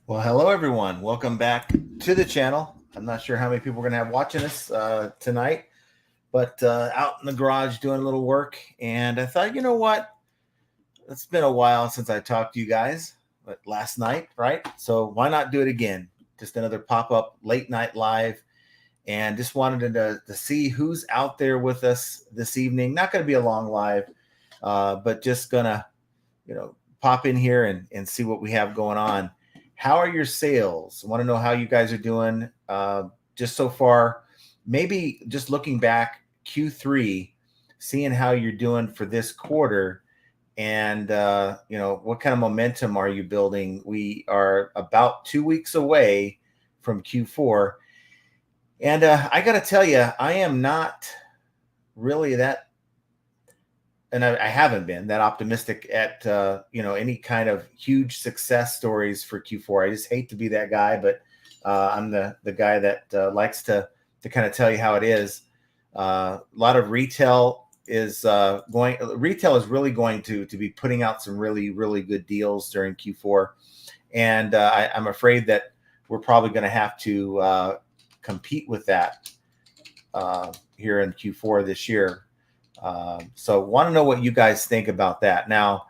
Well, hello everyone. Welcome back to the channel. I'm not sure how many people we're gonna have watching us tonight, but out in the garage doing a little work, and I thought, you know what? It's been a while since I talked to you guys, but last night, right? So why not do it again? Just another pop-up late night live, and just wanted to see who's out there with us this evening. Not going to be a long live, but just gonna pop in here and see what we have going on. How are your sales? I want to know how you guys are doing just so far. Maybe just looking back Q3, seeing how you're doing for this quarter, and what kind of momentum are you building? We are about 2 weeks away from Q4, and I got to tell you, I am not really that, and I haven't been that optimistic at any kind of huge success stories for Q4. I just hate to be that guy, but I'm the guy that likes to kind of tell you how it is. A lot of retail is retail is really going to be putting out some really good deals during Q4, and I'm afraid that we're probably going to have to compete with that here in Q4 this year. So want to know what you guys think about that. Now,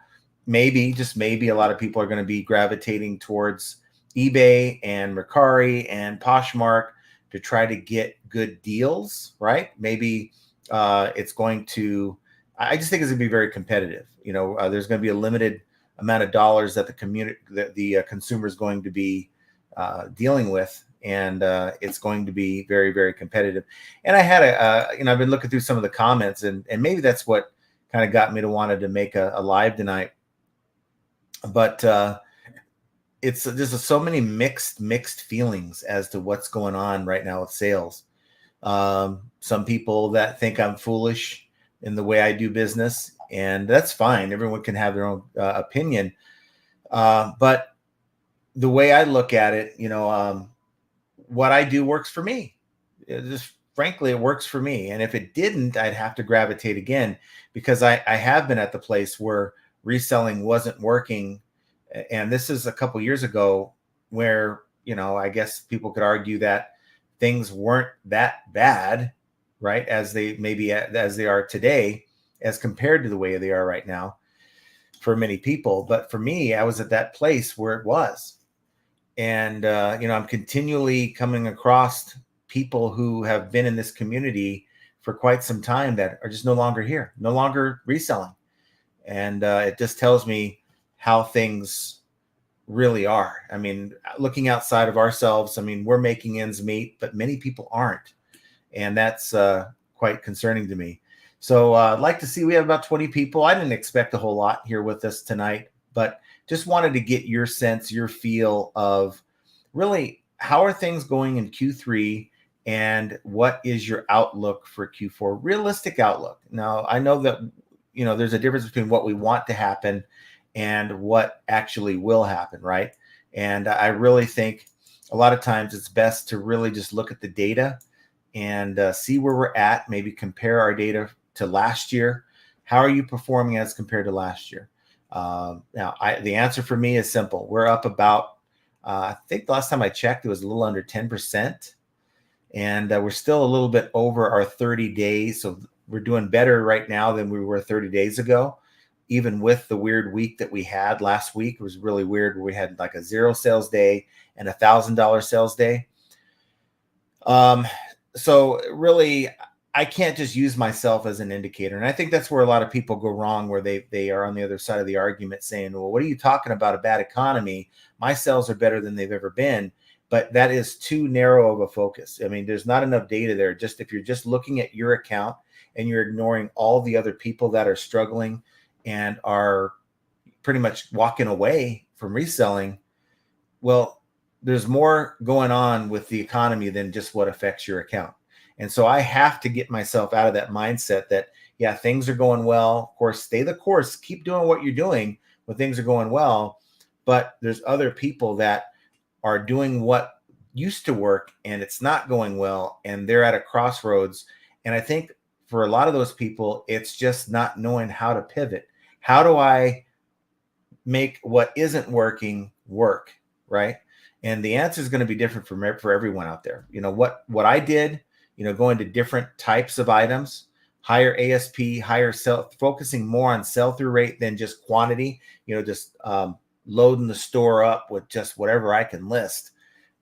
maybe, just maybe, a lot of people are going to be gravitating towards eBay and Mercari and Poshmark to try to get good deals, right? Maybe it's going to, I just think it's going to be very competitive. There's going to be a limited amount of dollars that the community, that the consumer is going to be dealing with, and it's going to be very competitive. And I had I've been looking through some of the comments, and maybe that's what kind of got me to wanted to make a live tonight. But it's there's so many mixed feelings as to what's going on right now with sales. Some people that think I'm foolish in the way I do business, and that's fine. Everyone can have their own opinion. But the way I look at it, what I do works for me. Just frankly, it works for me. And if it didn't, I'd have to gravitate again, because I have been at the place where reselling wasn't working. And this is a couple years ago, where, I guess people could argue that things weren't that bad, right? As they are today, as compared to the way they are right now for many people. But for me, I was at that place where it was. And I'm continually coming across people who have been in this community for quite some time that are just no longer here, no longer reselling. And it just tells me how things really are. I mean, looking outside of ourselves, I mean, we're making ends meet, but many people aren't. And that's quite concerning to me. So I'd like to see, we have about 20 people. I didn't expect a whole lot here with us tonight, but just wanted to get your sense, your feel of really how are things going in Q3, and what is your outlook for Q4, realistic outlook. Now, I know that, there's a difference between what we want to happen and what actually will happen, right? And I really think a lot of times it's best to really just look at the data and see where we're at, maybe compare our data to last year. How are you performing as compared to last year? Now, the answer for me is simple. We're up about, I think the last time I checked, it was a little under 10%. And we're still a little bit over our 30 days. So we're doing better right now than we were 30 days ago. Even with the weird week that we had last week, it was really weird, where we had like a 0 sales day and $1,000 sales day. So really, I can't just use myself as an indicator. And I think that's where a lot of people go wrong, where they are on the other side of the argument saying, well, what are you talking about, a bad economy? My sales are better than they've ever been. But that is too narrow of a focus. I mean, there's not enough data there. Just if you're just looking at your account and you're ignoring all the other people that are struggling and are pretty much walking away from reselling, well, there's more going on with the economy than just what affects your account. And so I have to get myself out of that mindset that, yeah, things are going well. Of course, stay the course, keep doing what you're doing when things are going well. But there's other people that are doing what used to work and it's not going well, and they're at a crossroads. And I think for a lot of those people, it's just not knowing how to pivot. How do I make what isn't working work, right? And the answer is going to be different for everyone out there. What I did, going to different types of items, higher ASP, focusing more on sell-through rate than just quantity, just loading the store up with just whatever I can list.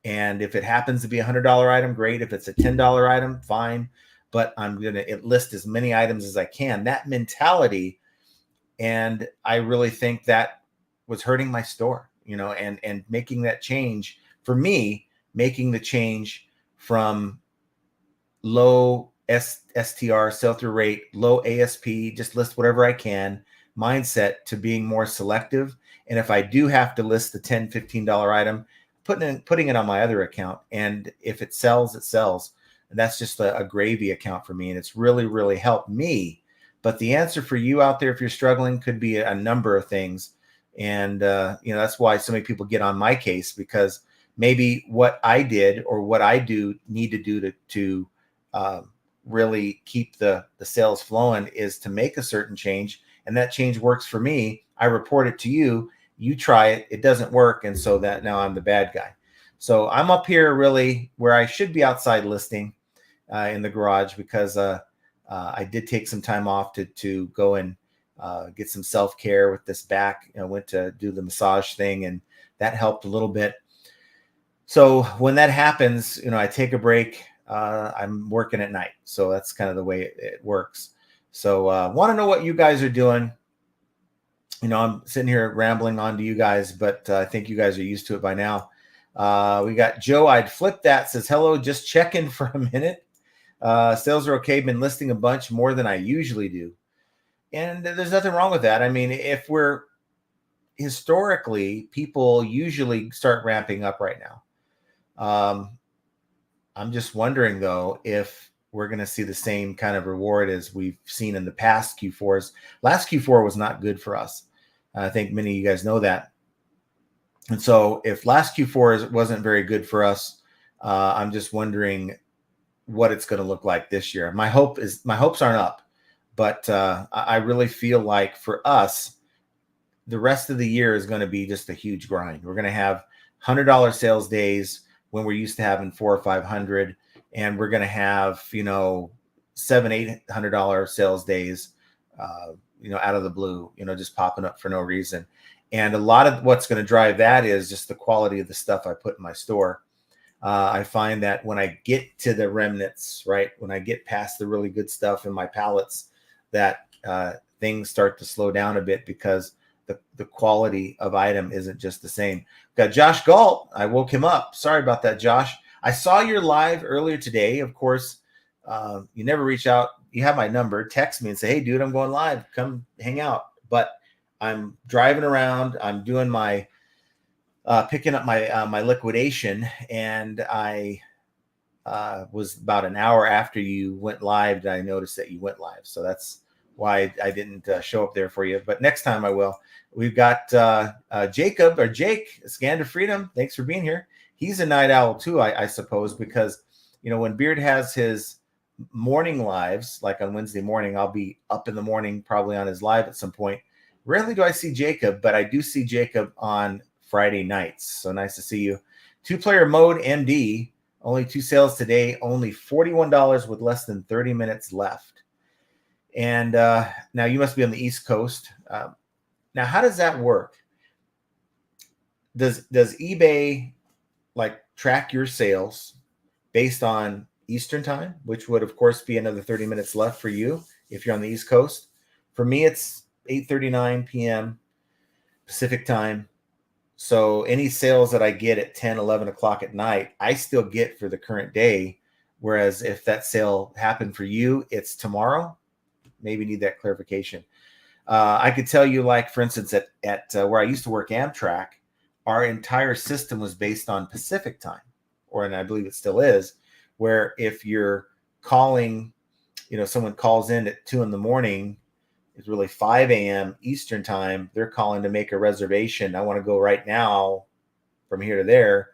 And if it happens to be $100 item, great. If it's a $10 item, fine. But I'm going to list as many items as I can. That mentality, and I really think that was hurting my store, and making that change for me, making the change from low STR, sell-through rate, low ASP, just list whatever I can mindset, to being more selective. And if I do have to list the $10, $15 item, putting it on my other account. And if it sells, it sells. And that's just a gravy account for me. And it's really, really helped me. But the answer for you out there, if you're struggling, could be a number of things. And, that's why so many people get on my case, because maybe what I did or what I need to do to really keep the sales flowing is to make a certain change. And that change works for me. I report it to you. You try it. It doesn't work. And so that now I'm the bad guy. So I'm up here really where I should be outside listing in the garage, because I did take some time off to go and get some self-care with this back. I went to do the massage thing, and that helped a little bit. So when that happens, I take a break. I'm working at night. So that's kind of the way it works. So want to know what you guys are doing. I'm sitting here rambling on to you guys, but I think you guys are used to it by now. We got Joe, I'd flip that, says, hello, just checking for a minute. Sales are okay. Been listing a bunch more than I usually do. And there's nothing wrong with that. I mean, if we're historically, people usually start ramping up right now. I'm just wondering, though, if we're going to see the same kind of reward as we've seen in the past Q4s. Last Q4 was not good for us. I think many of you guys know that. And so if last Q4 wasn't very good for us, I'm just wondering what it's going to look like this year. My hopes aren't up, but I really feel like for us, the rest of the year is going to be just a huge grind. We're going to have $100 sales days when we're used to having $400 or $500, and we're going to have $700-800 sales days, out of the blue, just popping up for no reason. And a lot of what's going to drive that is just the quality of the stuff I put in my store. I find that when I get to the remnants, right, when I get past the really good stuff in my pallets, that things start to slow down a bit, because the quality of item isn't just the same. Got Josh Galt. I woke him up. Sorry about that, Josh. I saw your live earlier today. Of course, you never reach out. You have my number. Text me and say, hey, dude, I'm going live. Come hang out. But I'm driving around. I'm doing my picking up my liquidation, and I was about an hour after you went live that I noticed that you went live. So that's why I didn't show up there for you. But next time I will. We've got Jacob, or Jake, Scan to Freedom. Thanks for being here. He's a night owl too, I suppose, because when Beard has his morning lives, like on Wednesday morning, I'll be up in the morning probably on his live at some point. Rarely do I see Jacob, but I do see Jacob on Friday nights. So nice to see you. 2-player mode MD, only 2 sales today, only $41 with less than 30 minutes left. And now you must be on the East Coast. Now, how does that work? Does eBay track your sales based on Eastern time, which would of course be another 30 minutes left for you if you're on the East Coast? For me, it's 8:39 p.m. Pacific time. So any sales that I get at 10, 11 o'clock at night, I still get for the current day. Whereas if that sale happened for you, it's tomorrow. Maybe need that clarification. I could tell you, for instance, at where I used to work, Amtrak, our entire system was based on Pacific time, and I believe it still is, where if you're calling, someone calls in at 2 a.m, it's really 5 a.m. Eastern time. They're calling to make a reservation. I want to go right now from here to there.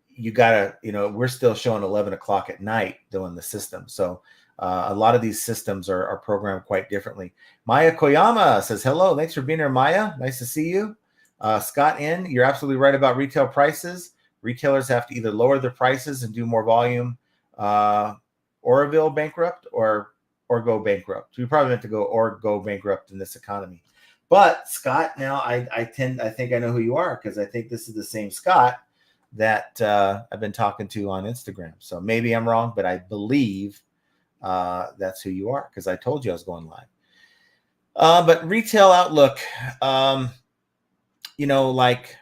You gotta, we're still showing 11 o'clock at night doing the system. So a lot of these systems are programmed quite differently. Maya Koyama says, hello. Thanks for being here, Maya. Nice to see you. Scott N., you're absolutely right about retail prices. Retailers have to either lower their prices and do more volume, or go bankrupt, or go bankrupt. We probably meant to go bankrupt in this economy. But Scott, now I think I know who you are, because I think this is the same Scott that I've been talking to on Instagram. So maybe I'm wrong, but I believe that's who you are, because I told you I was going live. But retail outlook, like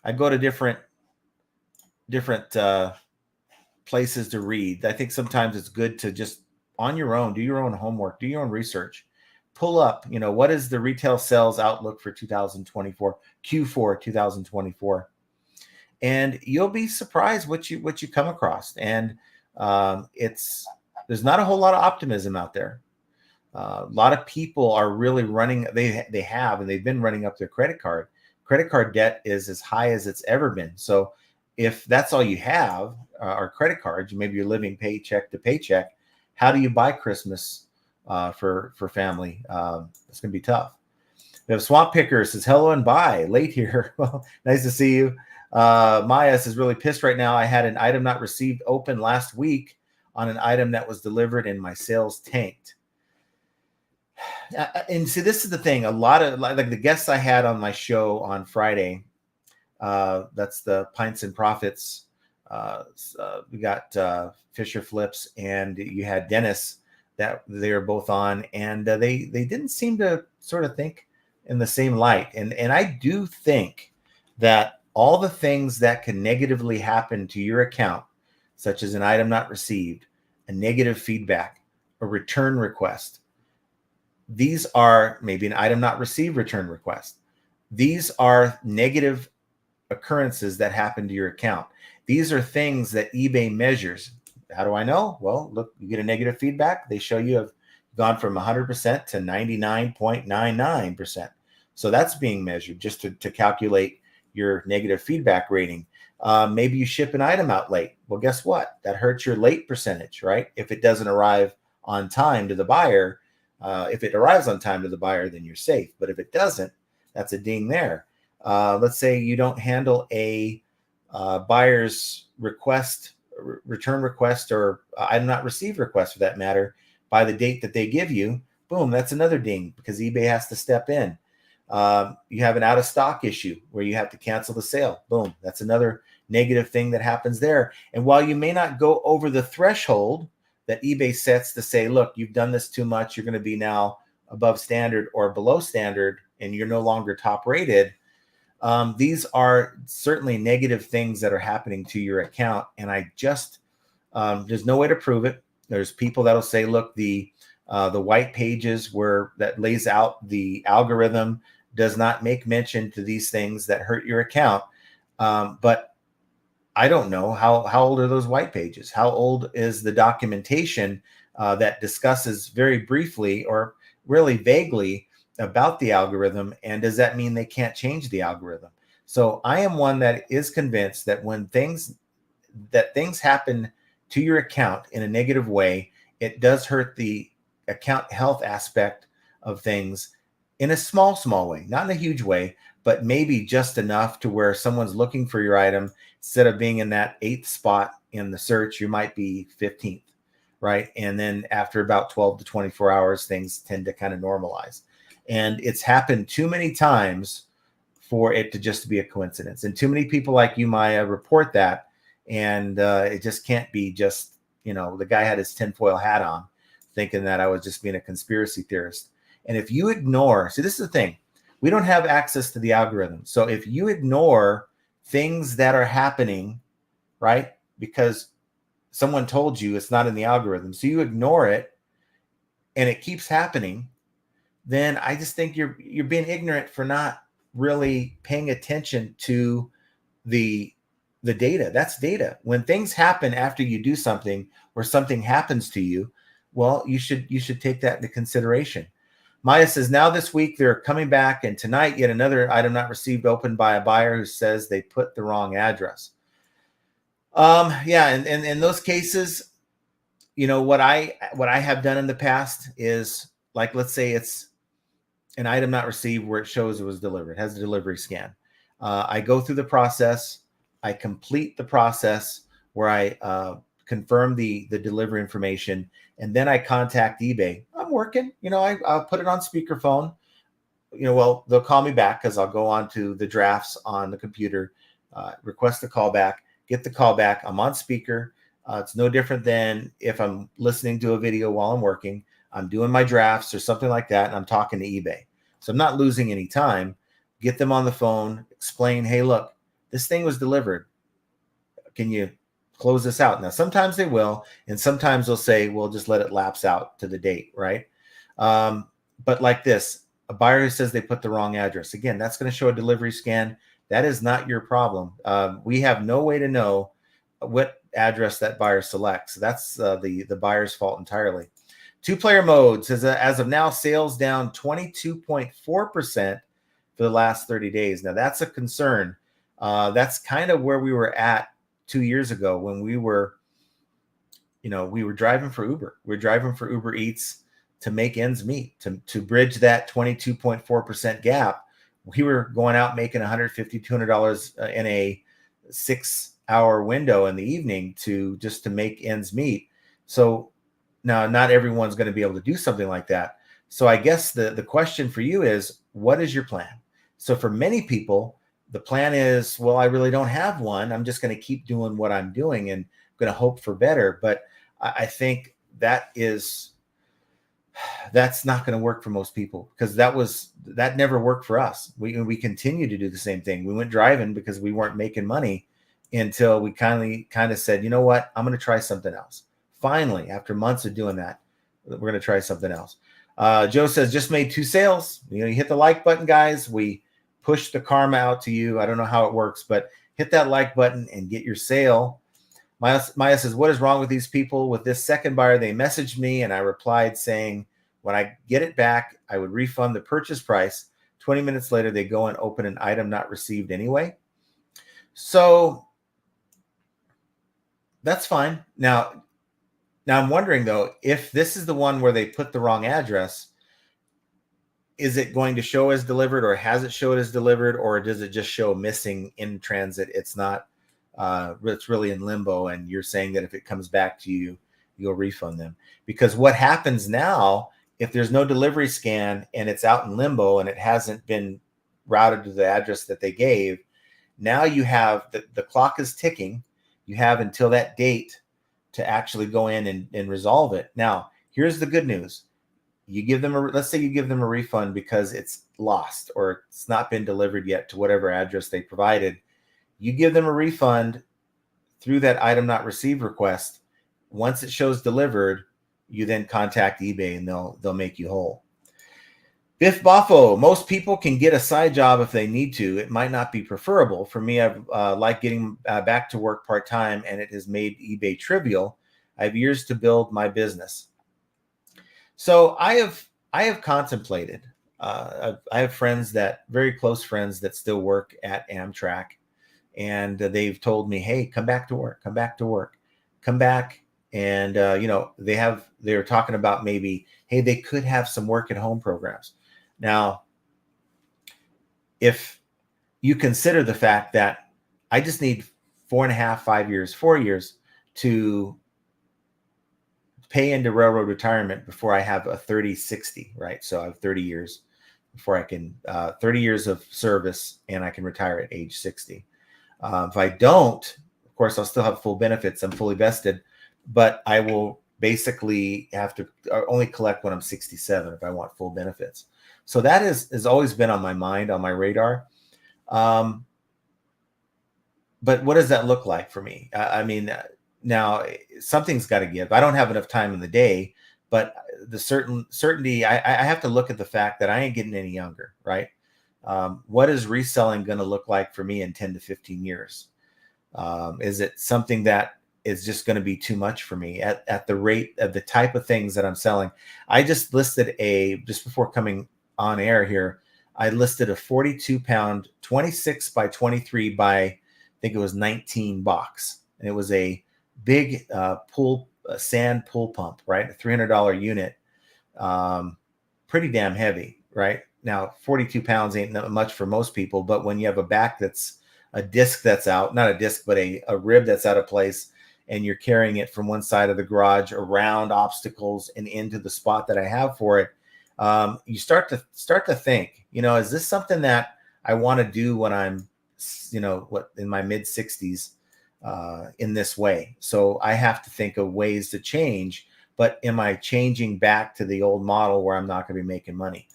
I go to different places to read. I think sometimes it's good to just on your own, do your own homework, do your own research, pull up, what is the retail sales outlook for 2024, Q4 2024, and you'll be surprised what you come across. And there's not a whole lot of optimism out there. A lot of people are really running. They've been running up their credit card. Credit card debt is as high as it's ever been. So if that's all you have are credit cards, maybe you're living paycheck to paycheck, how do you buy Christmas for family? It's going to be tough. We have Swamp Picker says, hello and bye. Late here. Well, nice to see you. Maya is really pissed right now. I had an item not received open last week on an item that was delivered and my sales tanked. And see, this is the thing. A lot of like the guests I had on my show on Friday, that's the Pints and Profits. We got Fisher Flips, and you had Dennis that they were both on, and they didn't seem to sort of think in the same light. And I do think that all the things that can negatively happen to your account, such as an item not received, a negative feedback, a return request, these are maybe an item not received return request. These are negative occurrences that happen to your account. These are things that eBay measures. How do I know? Well, look, you get a negative feedback. They show you have gone from 100% to 99.99%. So that's being measured just to calculate your negative feedback rating. Maybe you ship an item out late. Well, guess what? That hurts your late percentage, right? If it doesn't arrive on time to the buyer, if it arrives on time to the buyer, then you're safe. But if it doesn't, that's a ding there. Let's say you don't handle a buyer's request, return request, or item not received request for that matter, by the date that they give you. Boom, that's another ding, because eBay has to step in. You have an out of stock issue where you have to cancel the sale. Boom, that's another negative thing that happens there. And while you may not go over the threshold that eBay sets to say, look, you've done this too much, you're going to be now above standard or below standard, and you're no longer top rated. These are certainly negative things that are happening to your account. And I just, there's no way to prove it. There's people that'll say, look, the white pages that lays out the algorithm does not make mention to these things that hurt your account. But I don't know how old are those white pages? How old is the documentation that discusses very briefly or really vaguely about the algorithm? And does that mean they can't change the algorithm? So I am one that is convinced that when things happen to your account in a negative way, it does hurt the account health aspect of things in a small way, not in a huge way, but maybe just enough to where someone's looking for your item. Instead of being in that 8th spot in the search, you might be 15th, right? And then after about 12 to 24 hours, things tend to kind of normalize. And it's happened too many times for it to just be a coincidence. And too many people like you, Maya, report that. And it just can't be just, the guy had his tinfoil hat on thinking that I was just being a conspiracy theorist. And if you ignore, see, this is the thing. We don't have access to the algorithm. So if you ignore things that are happening, right, because someone told you it's not in the algorithm, so you ignore it and it keeps happening, then I just think you're being ignorant for not really paying attention to the data. That's data. When things happen after you do something or something happens to you, well, you should take that into consideration. Maya says, now this week they're coming back, and tonight yet another item not received opened by a buyer who says they put the wrong address. Yeah, and in those cases, what I have done in the past is, like, let's say it's an item not received where it shows it was delivered, has a delivery scan. I go through the process. I complete the process where I confirm the delivery information, and then I contact eBay. I'm working, I'll put it on speakerphone. Well, they'll call me back because I'll go on to the drafts on the computer, request the call back, get the call back. I'm on speaker. It's no different than if I'm listening to a video while I'm working. I'm doing my drafts or something like that, and I'm talking to eBay. So I'm not losing any time. Get them on the phone, explain, hey, look, this thing was delivered. Can you close this out? Now, sometimes they will, and sometimes they'll say, well, just let it lapse out to the date, right? But like this, a buyer who says they put the wrong address, again, that's going to show a delivery scan. That is not your problem. We have no way to know what address that buyer selects. That's the buyer's fault entirely. Two-player modes, as of now, sales down 22.4% for the last 30 days. Now, that's a concern. That's kind of where we were at 2 years ago when we were driving for Uber. We were driving for Uber Eats to make ends meet, to bridge that 22.4% gap. We were going out making $150, $200 in a 6-hour window in the evening to make ends meet. So now not everyone's going to be able to do something like that. So I guess the question for you is, what is your plan? So for many people, the plan is, well, I really don't have one. I'm just going to keep doing what I'm doing and going to hope for better. But I think that's not going to work for most people, because that never worked for us. We continue to do the same thing. We went driving because we weren't making money until we kind of said, you know what, I'm going to try something else. Finally, after months of doing that, we're going to try something else. Joe says, just made 2 sales. You hit the like button, guys. We push the karma out to you. I don't know how it works, but hit that like button and get your sale. Maya says, what is wrong with these people? With this second buyer, they messaged me and I replied saying, when I get it back, I would refund the purchase price. 20 minutes later, they go and open an item not received anyway. So that's fine. Now I'm wondering, though, if this is the one where they put the wrong address, is it going to show as delivered, or has it showed as delivered, or does it just show missing in transit? It's not, it's really in limbo, and you're saying that if it comes back to you, you'll refund them. Because what happens now, if there's no delivery scan and it's out in limbo and it hasn't been routed to the address that they gave, now you have the clock is ticking. You have until that date to actually go in and resolve it. Now, here's the good news. You give them let's say you give them a refund because it's lost or it's not been delivered yet to whatever address they provided. You give them a refund through that item not received request. Once it shows delivered, you then contact eBay and they'll make you whole. Biff Boffo, most people can get a side job if they need to. It might not be preferable. For me, I've like getting back to work part-time, and it has made eBay trivial. I have years to build my business. So I have contemplated. I have friends, very close friends, that still work at Amtrak, and they've told me, "Hey, come back to work. Come back to work. Come back." And they're talking about maybe, hey, they could have some work at home programs. Now, if you consider the fact that I just need 4 years to pay into railroad retirement before I have a 30-60, right? So I have 30 years before I can, 30 years of service, and I can retire at age 60. If I don't, of course, I'll still have full benefits. I'm fully vested, but I will basically have to only collect when I'm 67 if I want full benefits. So that has always been on my mind, on my radar. But what does that look like for me? I mean, now something's got to give. I don't have enough time in the day, but the certainty, I have to look at the fact that I ain't getting any younger, right? What is reselling going to look like for me in 10 to 15 years? Is it something that is just going to be too much for me at the rate of the type of things that I'm selling? I just listed just before coming on air here, I listed a 42-pound, 26 by 23 by, I think it was 19 box. And it was a big sand pull pump, right? A $300 unit, pretty damn heavy, right? Now, 42 pounds ain't much for most people, but when you have a back that's disc that's out, not a disc, but a rib that's out of place, and you're carrying it from one side of the garage around obstacles and into the spot that I have for it, you start to think, is this something that I want to do when I'm, in my mid 60s, in this way? So I have to think of ways to change, but am I changing back to the old model where I'm not going to be making money?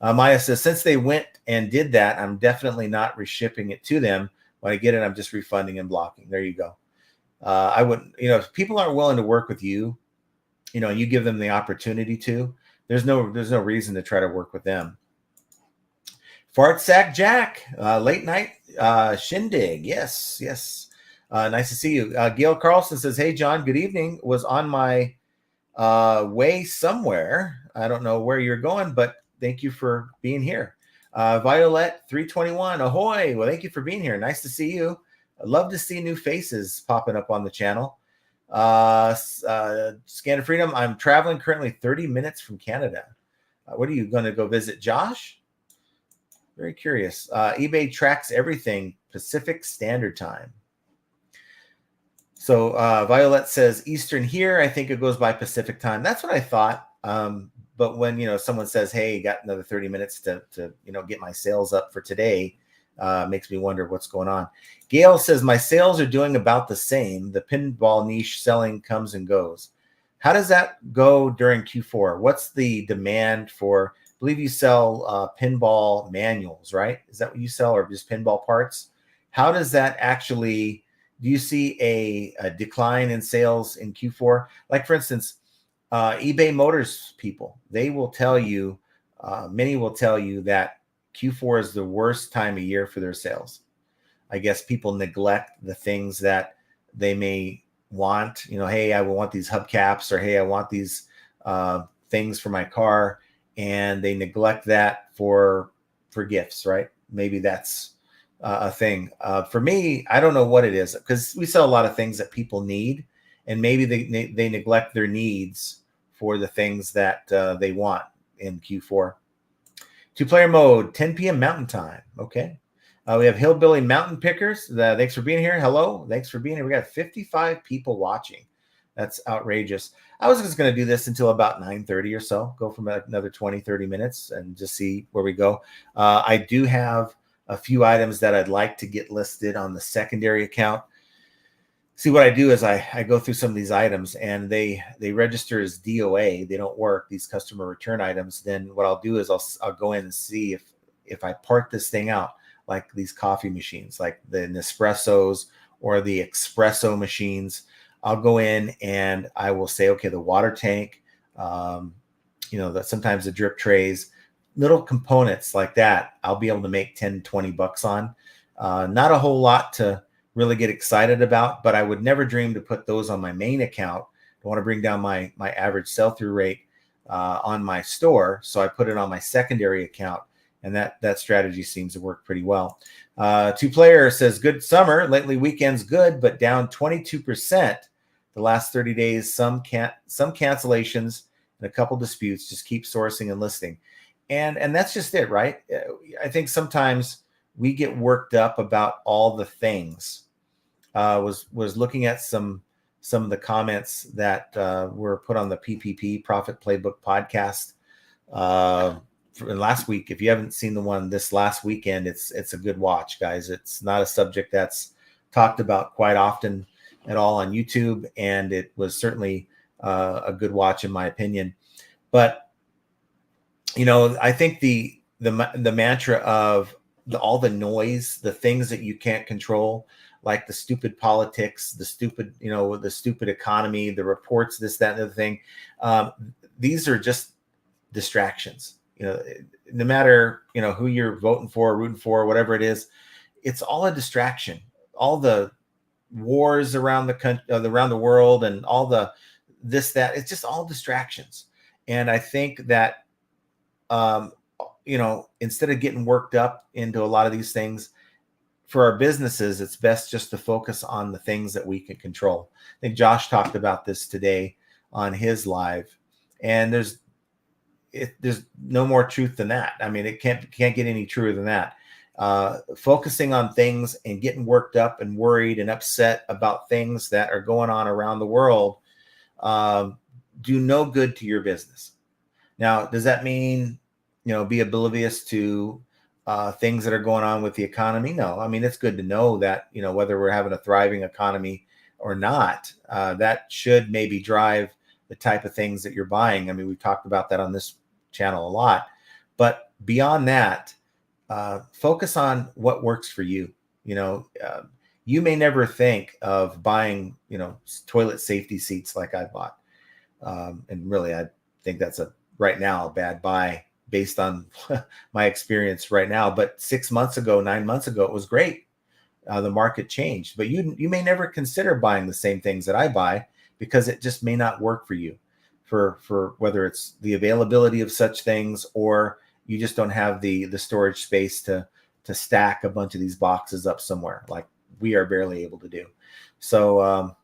Maya says, since they went and did that, I'm definitely not reshipping it to them. When I get it, I'm just refunding and blocking. There you go. I wouldn't, if people aren't willing to work with you, and you give them the opportunity to, there's no reason to try to work with them. Fart Sack Jack, late night shindig. Yes. Nice to see you. Gail Carlson says, hey, John, good evening. Was on my way somewhere. I don't know where you're going, but thank you for being here. Violet 321, ahoy. Well, thank you for being here. Nice to see you. I love to see new faces popping up on the channel. Scan of Freedom, I'm traveling currently 30 minutes from Canada. What are you going to go visit, Josh? Very curious. eBay tracks everything Pacific Standard Time. So Violet says Eastern here. I think it goes by Pacific time. That's what I thought. But when, someone says, hey, got another 30 minutes to get my sales up for today, makes me wonder what's going on. Gail says, my sales are doing about the same. The pinball niche selling comes and goes. How does that go during Q4? What's the demand for, I believe you sell pinball manuals, right? Is that what you sell, or just pinball parts? How does that actually, do you see a decline in sales in Q4? Like, for instance, eBay Motors people, they will tell you, many will tell you that Q4 is the worst time of year for their sales. I guess people neglect the things that they may want. Hey, I want these hubcaps, or hey, I want these things for my car, and they neglect that for gifts, right? Maybe that's a thing. For me, I don't know what it is, because we sell a lot of things that people need, and maybe they neglect their needs for the things that they want in Q4. Two-player mode, 10 p.m. Mountain Time. Okay. We have Hillbilly Mountain Pickers. Thanks for being here. Hello. Thanks for being here. We got 55 people watching. That's outrageous. I was just going to do this until about 9:30 or so. Go from another 20, 30 minutes and just see where we go. I do have a few items that I'd like to get listed on the secondary account. See, what I do is I go through some of these items, and they register as DOA. They don't work, these customer return items. Then what I'll do is I'll go in and see if I part this thing out, like these coffee machines, like the Nespressos or the espresso machines. I'll go in and I will say, okay, the water tank, that sometimes the drip trays, little components like that, I'll be able to make 10, 20 bucks on. Not a whole lot to really get excited about, but I would never dream to put those on my main account. I want to bring down my average sell-through rate on my store, so I put it on my secondary account, and that strategy seems to work pretty well. Two-player says, good summer. Lately, weekends good, but down 22% the last 30 days. Some cancellations and a couple disputes. Just keep sourcing and listing. And that's just it, right? I think sometimes we get worked up about all the things. Was looking at some of the comments that were put on the PPP Profit Playbook podcast last week. If you haven't seen the one this last weekend, it's a good watch, guys. It's not a subject that's talked about quite often at all on YouTube, and it was certainly a good watch in my opinion. But I think the mantra of all the noise, the things that you can't control, like the stupid politics, the stupid economy, the reports, this, that, and the other thing. These are just distractions. No matter, who you're voting for, rooting for, whatever it is, it's all a distraction. All the wars around the country, around the world, and all the this, that, it's just all distractions. And I think that, instead of getting worked up into a lot of these things, for our businesses, it's best just to focus on the things that we can control. I think Josh talked about this today on his live, and there's no more truth than that. I mean, it can't get any truer than that. focusing on things and getting worked up and worried and upset about things that are going on around the world do no good to your business. Now, does that mean, be oblivious to things that are going on with the economy? No. I mean, it's good to know that, whether we're having a thriving economy or not, that should maybe drive the type of things that you're buying. I mean, we've talked about that on this channel a lot. But beyond that, focus on what works for you. You may never think of buying, toilet safety seats like I bought. And really, I think that's right now a bad buy based on my experience right now. But 6 months ago, 9 months ago, it was great. The market changed, but you may never consider buying the same things that I buy because it just may not work for you, for whether it's the availability of such things or you just don't have the storage space to stack a bunch of these boxes up somewhere like we are barely able to do. So,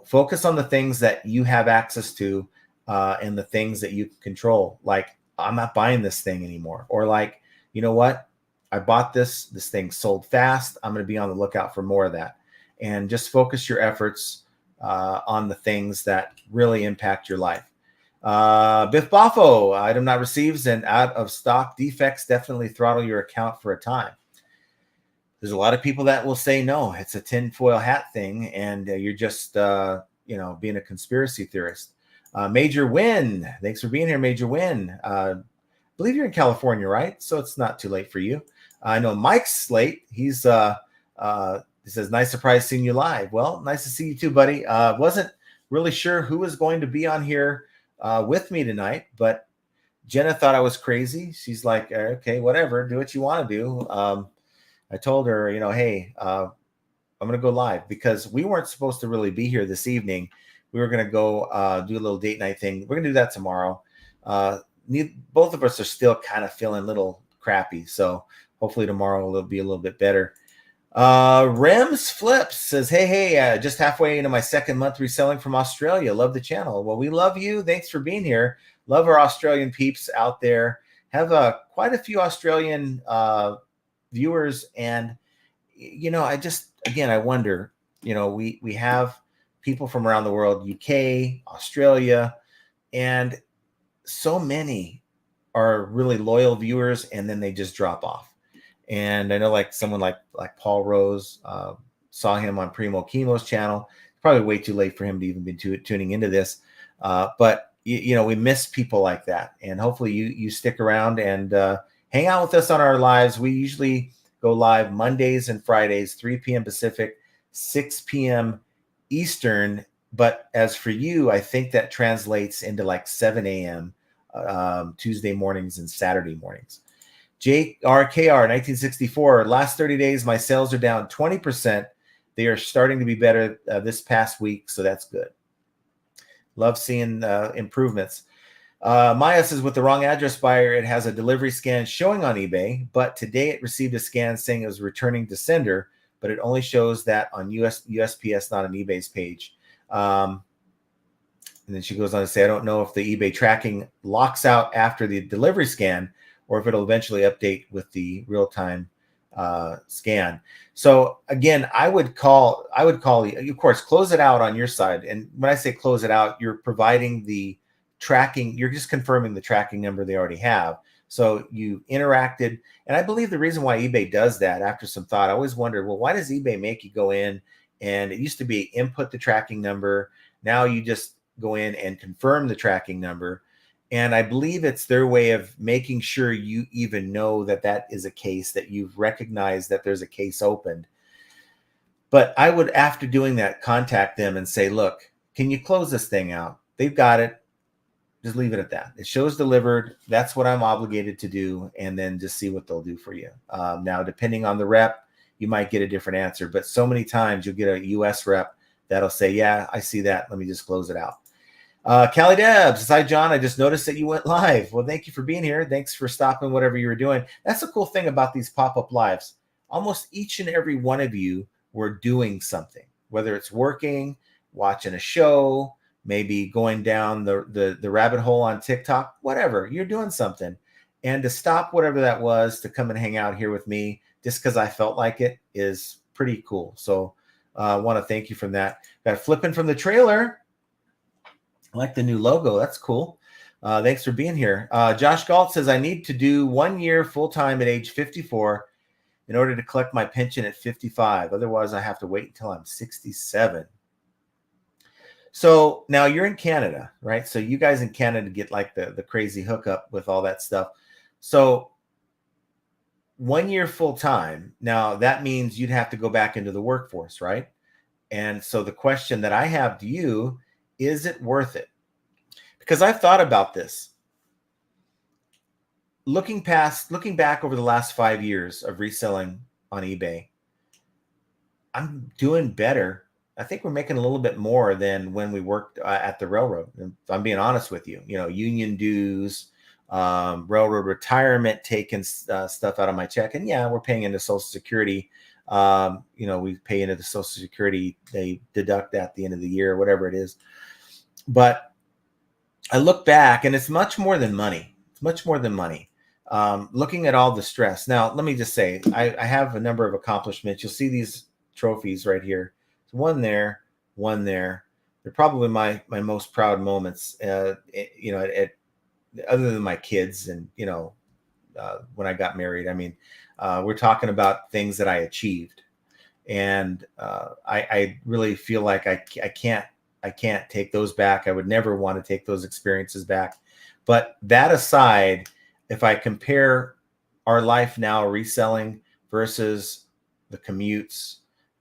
focus on the things that you have access to and the things that you can control. Like, I'm not buying this thing anymore. Or like, you know what? I bought this thing sold fast. I'm going to be on the lookout for more of that. And just focus your efforts on the things that really impact your life. Biff Boffo, item not received and out of stock defects definitely throttle your account for a time. There's a lot of people that will say, no, it's a tinfoil hat thing. And you're just, being a conspiracy theorist. Major Win, thanks for being here, Major Win. I believe you're in California, right? So it's not too late for you. I know Mike's late. He says, nice surprise seeing you live. Well, nice to see you too, buddy. Wasn't really sure who was going to be on here with me tonight, but Jenna thought I was crazy. She's like, okay, whatever, do what you want to do. I told her, hey, I'm going to go live because we weren't supposed to really be here this evening. We were going to go do a little date night thing. We're going to do that tomorrow. Both of us are still kind of feeling a little crappy. So hopefully tomorrow will be a little bit better. Rems Flips says, hey, just halfway into my second month reselling from Australia. Love the channel. Well, we love you. Thanks for being here. Love our Australian peeps out there. Have quite a few Australian viewers. And, I wonder, we have people from around the world, UK, Australia, and so many are really loyal viewers, and then they just drop off. And I know like someone like Paul Rose, saw him on Primo Chemo's channel. It's probably way too late for him to even be tuning into this. But, we miss people like that. And hopefully you stick around and hang out with us on our lives. We usually go live Mondays and Fridays, 3 p.m. Pacific, 6 p.m. Eastern. But as for you, I think that translates into like 7 a.m. Tuesday mornings and Saturday mornings. JRKR 1964, last 30 days, my sales are down 20%. They are starting to be better this past week, so that's good. Love seeing improvements. Maya says, with the wrong address buyer, it has a delivery scan showing on eBay, but today it received a scan saying it was returning to sender, but it only shows that on USPS, not on eBay's page. And then she goes on to say, I don't know if the eBay tracking locks out after the delivery scan or if it'll eventually update with the real-time scan. So again, I would call, of course, close it out on your side. And when I say close it out, you're providing the tracking, you're just confirming the tracking number they already have. So you interacted. And I believe the reason why eBay does that, after some thought, I always wondered, well, why does eBay make you go in? And it used to be input the tracking number. Now you just go in and confirm the tracking number. And I believe it's their way of making sure you even know that that is a case, that you've recognized that there's a case opened. But I would, after doing that, contact them and say, look, can you close this thing out? They've got it. Just leave it at that. It shows delivered. That's what I'm obligated to do. And then just see what they'll do for you. Now, depending on the rep, you might get a different answer. But so many times you'll get a US rep that'll say, yeah, I see that. Let me just close it out. Callie Debs, hi, John. I just noticed that you went live. Well, thank you for being here. Thanks for stopping whatever you were doing. That's the cool thing about these pop-up lives. Almost each and every one of you were doing something, whether it's working, watching a show, maybe going down the rabbit hole on TikTok, whatever. You're doing something. And to stop whatever that was to come and hang out here with me just because I felt like it is pretty cool. So I want to thank you for that. Got flipping from the trailer. I like the new logo. That's cool. Thanks for being here. Josh Galt says, I need to do 1 year full-time at age 54 in order to collect my pension at 55. Otherwise, I have to wait until I'm 67. So now you're in Canada, right? So you guys in Canada get like the crazy hookup with all that stuff. So 1 year full-time. Now that means you'd have to go back into the workforce, right? And so the question that I have to you, is it worth it? Because I've thought about this. Looking back over the last 5 years of reselling on eBay, I'm doing better. I think we're making a little bit more than when we worked at the railroad. If I'm being honest with you, union dues, railroad retirement, taking stuff out of my check. And yeah, we're paying into Social Security. We pay into the Social Security. They deduct at the end of the year, whatever it is. But I look back and it's much more than money. It's much more than money. Looking at all the stress. Now, let me just say, I have a number of accomplishments. You'll see these trophies right here. One there, one there. They're probably my most proud moments, other than my kids and, when I got married. I mean, we're talking about things that I achieved. And I really feel like I can't take those back. I would never want to take those experiences back. But that aside, if I compare our life now reselling versus the commutes,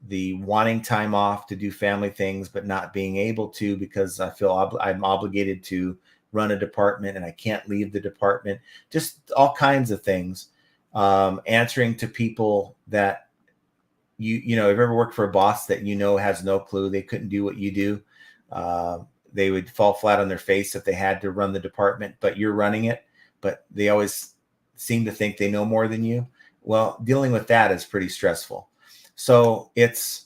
the wanting time off to do family things, but not being able to because I feel I'm obligated to run a department and I can't leave the department, just all kinds of things. Answering to people that if you ever worked for a boss that has no clue, they couldn't do what you do. They would fall flat on their face if they had to run the department, but you're running it, but they always seem to think they know more than you. Well, dealing with that is pretty stressful. So it's,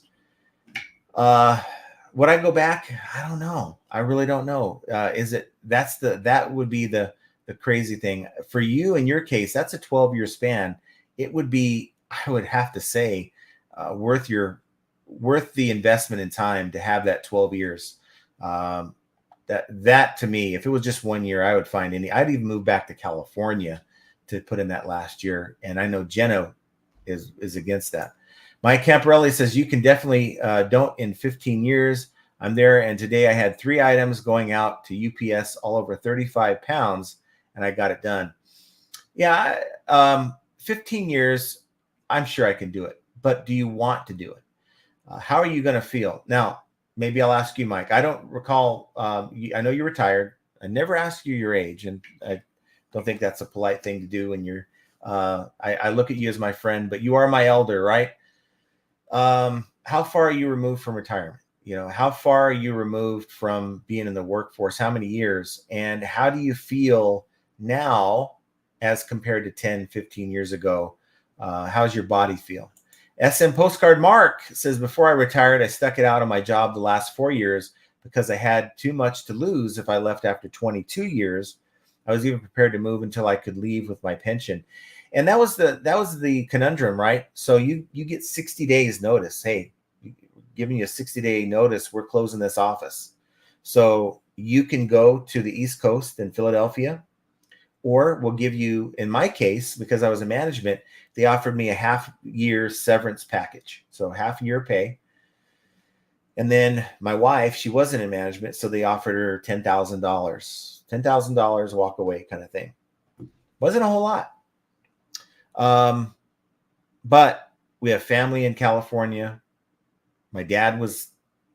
would I go back? I don't know. I really don't know. That would be the crazy thing for you. In your case, that's a 12-year span. It would be, I would have to say, worth the investment in time to have that 12 years. That to me, if it was just 1 year, I would find I'd even move back to California to put in that last year. And I know Jenna is against that. Mike Camparelli says, you can definitely don't in 15 years. I'm there. And today I had 3 items going out to UPS all over 35 pounds and I got it done. Yeah. 15 years, I'm sure I can do it, but do you want to do it? How are you going to feel? Now, maybe I'll ask you, Mike. I don't recall. I know you're retired. I never asked you your age, and I don't think that's a polite thing to do when you're. I look at you as my friend, but you are my elder, right? How far are you removed from retirement? How far are you removed from being in the workforce? How many years? And how do you feel now as compared to 10, 15 years ago? How's your body feel? SM Postcard Mark says, before I retired, I stuck it out on my job the last 4 years because I had too much to lose if I left after 22 years. I was even prepared to move until I could leave with my pension. And that was the conundrum, right? So you get 60 days notice. Hey, giving you a 60-day notice, we're closing this office. So you can go to the East Coast in Philadelphia, or we'll give you, in my case, because I was in management, they offered me a half-year severance package. So half-year pay. And then my wife, she wasn't in management, so they offered her $10,000. $10,000 walk away kind of thing. Wasn't a whole lot. But we have family in California. My dad was,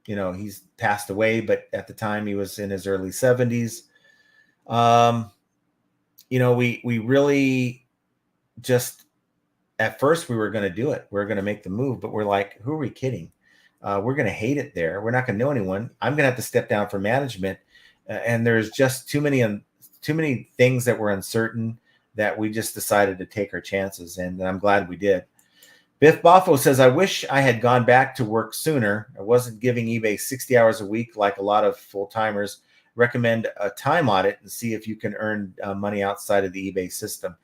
he's passed away, but at the time he was in his early 70s. We really just, at first we were going to do it. We were going to make the move, but we're like, who are we kidding? We're going to hate it there. We're not going to know anyone. I'm going to have to step down from management. And there's just too many things that were uncertain that we just decided to take our chances. And I'm glad we did. Biff Boffo says, I wish I had gone back to work sooner. I wasn't giving eBay 60 hours a week like a lot of full-timers. Recommend a time audit and see if you can earn money outside of the eBay system.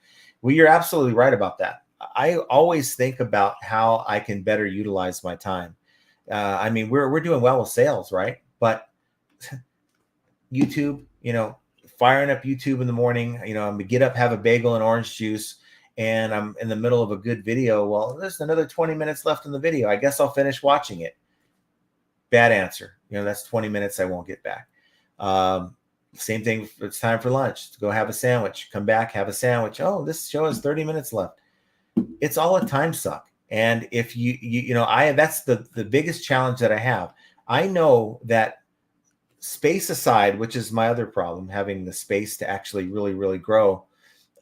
Well, you're absolutely right about that. I always think about how I can better utilize my time. I mean, we're doing well with sales, right? But YouTube, firing up YouTube in the morning, I'm gonna get up, have a bagel and orange juice, and I'm in the middle of a good video. Well, there's another 20 minutes left in the video. I guess I'll finish watching it. Bad answer. That's 20 minutes I won't get back. Same thing. It's time for lunch. Go have a sandwich. Come back, have a sandwich. Oh, this show has 30 minutes left. It's all a time suck. And if that's the biggest challenge that I have. I know that space aside, which is my other problem, having the space to actually really, really grow.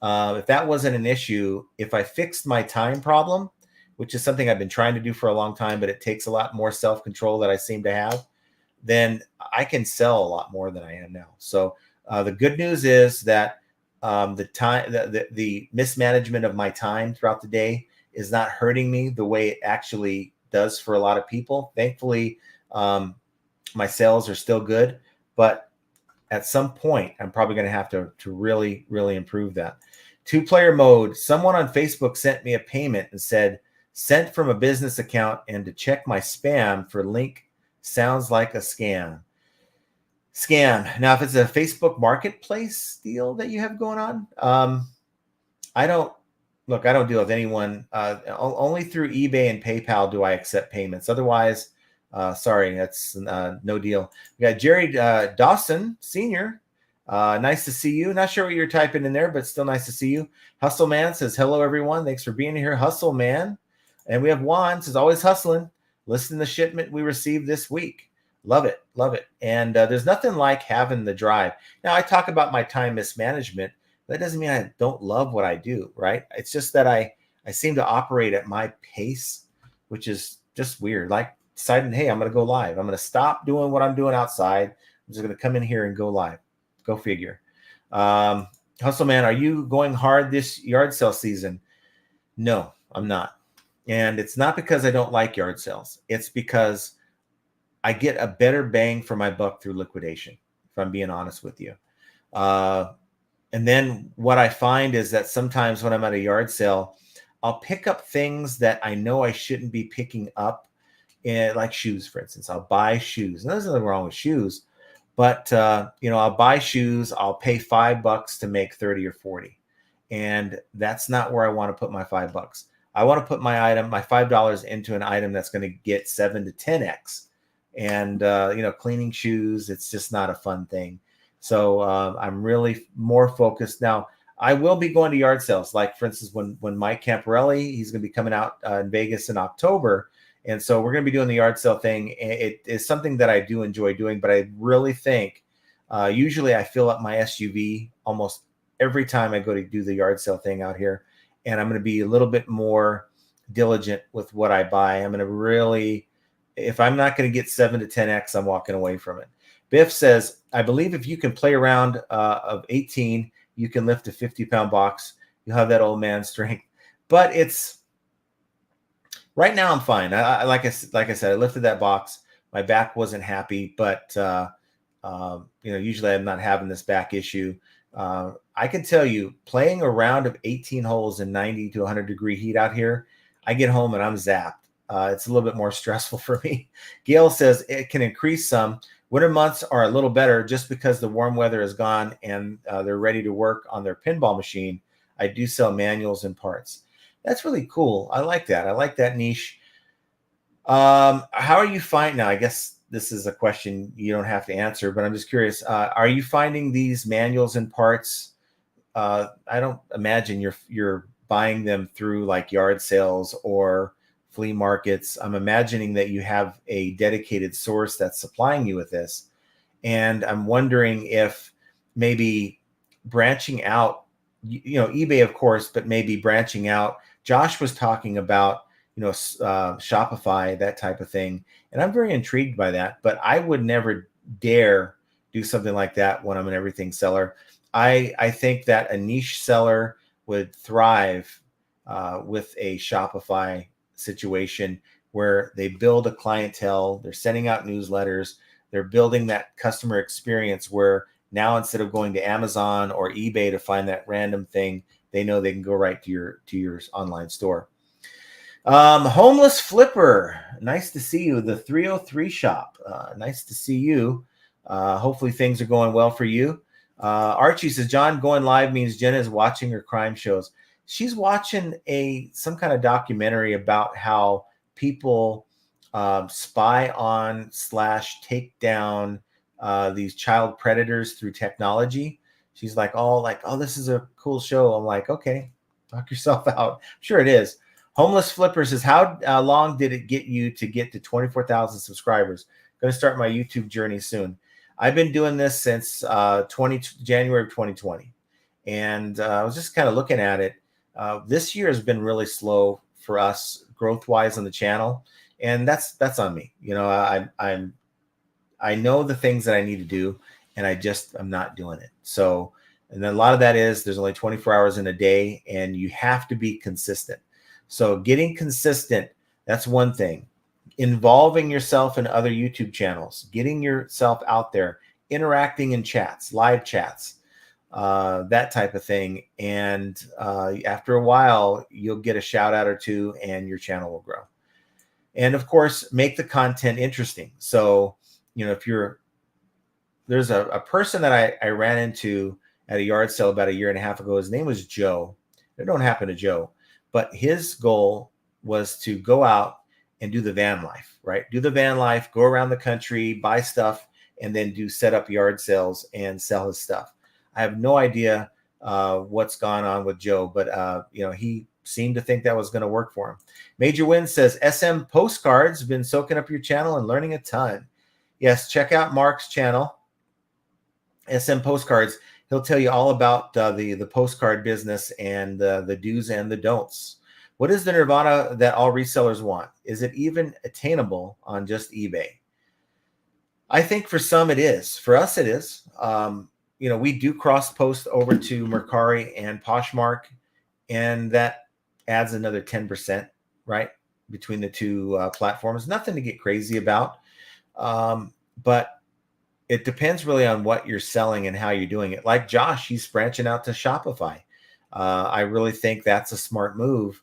If that wasn't an issue, if I fixed my time problem, which is something I've been trying to do for a long time, but it takes a lot more self-control that I seem to have, then I can sell a lot more than I am now. So the good news is that the mismanagement of my time throughout the day is not hurting me the way it actually does for a lot of people. Thankfully, my sales are still good, but at some point, I'm probably going to have to really, really improve that. 2-player mode. Someone on Facebook sent me a payment and said, sent from a business account, and to check my spam for link sounds like a scam. Now, if it's a Facebook marketplace deal that you have going on, I don't deal with anyone. Only through eBay and PayPal do I accept payments. Otherwise, sorry, that's no deal. We got Jerry Dawson, Senior. Nice to see you. Not sure what you're typing in there, but still nice to see you. Hustle Man says, hello, everyone. Thanks for being here. Hustle Man. And we have Juan says, always hustling. Listen to the shipment we received this week. Love it. Love it. And there's nothing like having the drive. Now, I talk about my time mismanagement. That doesn't mean I don't love what I do, right? It's just that I seem to operate at my pace, which is just weird. Like deciding, hey, I'm going to go live. I'm going to stop doing what I'm doing outside. I'm just going to come in here and go live. Go figure. Hustle Man, are you going hard this yard sale season? No, I'm not. And it's not because I don't like yard sales. It's because I get a better bang for my buck through liquidation, if I'm being honest with you. And then what I find is that sometimes when I'm at a yard sale, I'll pick up things that I know I shouldn't be picking up, like shoes, for instance. I'll buy shoes. And there's nothing wrong with shoes. But, I'll buy shoes. I'll pay $5 to make 30 or 40. And that's not where I want to put my $5. I want to put my $5 into an item that's going to get 7 to 10x. And, cleaning shoes, it's just not a fun thing. So I'm really more focused. Now, I will be going to yard sales. Like, for instance, when Mike Camparelli, he's going to be coming out in Vegas in October. And so we're going to be doing the yard sale thing. It is something that I do enjoy doing, but I really think usually I fill up my SUV almost every time I go to do the yard sale thing out here. And I'm going to be a little bit more diligent with what I buy. I'm going to really, if I'm not going to get 7 to 10x, I'm walking away from it. Biff says, I believe if you can play around of 18, you can lift a 50-pound box. You'll have that old man strength. But it's right now I'm fine. Like I said, I lifted that box. My back wasn't happy, but usually I'm not having this back issue. I can tell you, playing a round of 18 holes in 90 to 100 degree heat out here, I get home and I'm zapped. It's a little bit more stressful for me. Gail says it can increase some. Winter months are a little better just because the warm weather is gone and they're ready to work on their pinball machine. I do sell manuals and parts. That's really cool. I like that. I like that niche. How are you finding now? I guess this is a question you don't have to answer, but I'm just curious. Are you finding these manuals and parts? I don't imagine you're buying them through like yard sales or flea markets. I'm imagining that you have a dedicated source that's supplying you with this. And I'm wondering if maybe branching out, eBay, of course, but maybe branching out. Josh was talking about, Shopify, that type of thing. And I'm very intrigued by that, but I would never dare do something like that when I'm an everything seller. I think that a niche seller would thrive with a Shopify situation where they build a clientele, they're sending out newsletters, they're building that customer experience where now instead of going to Amazon or eBay to find that random thing, they know they can go right to your online store. Homeless Flipper, nice to see you. The 303 shop, nice to see you. Hopefully things are going well for you. Archie says, John, going live means Jenna is watching her crime shows. She's watching some kind of documentary about how people spy on / take down these child predators through technology. She's like, oh, this is a cool show. I'm like, okay, knock yourself out. Sure it is. Homeless Flipper says, how long did it get you to get to 24,000 subscribers? Going to start my YouTube journey soon. I've been doing this since January of 2020. And I was just kind of looking at it. This year has been really slow for us growth-wise on the channel. And that's on me. You know, I know the things that I need to do, and I'm not doing it. So, and then a lot of that is there's only 24 hours in a day, and you have to be consistent. So getting consistent, that's one thing. Involving yourself in other YouTube channels, getting yourself out there, interacting in chats, live chats, that type of thing. And after a while, you'll get a shout out or two and your channel will grow. And of course, make the content interesting. So, you know, there's a person that I ran into at a yard sale about a year and a half ago. His name was Joe. It don't happen to Joe. But his goal was to go out and do the van life, right? Do the van life, go around the country, buy stuff, and then set up yard sales and sell his stuff. I have no idea what's gone on with Joe, but you know, he seemed to think that was going to work for him. Major Win says, SM Postcards, been soaking up your channel and learning a ton. Yes, check out Mark's channel, SM Postcards. He'll tell you all about the postcard business and the do's and the don'ts. What is the nirvana that all resellers want? Is it even attainable on just eBay? I think for some it is. For us it is. You know, we do cross post over to Mercari and Poshmark, and that adds another 10%, right, between the two platforms. Nothing to get crazy about, but it depends really on what you're selling and how you're doing it. Like Josh, he's branching out to Shopify. I really think that's a smart move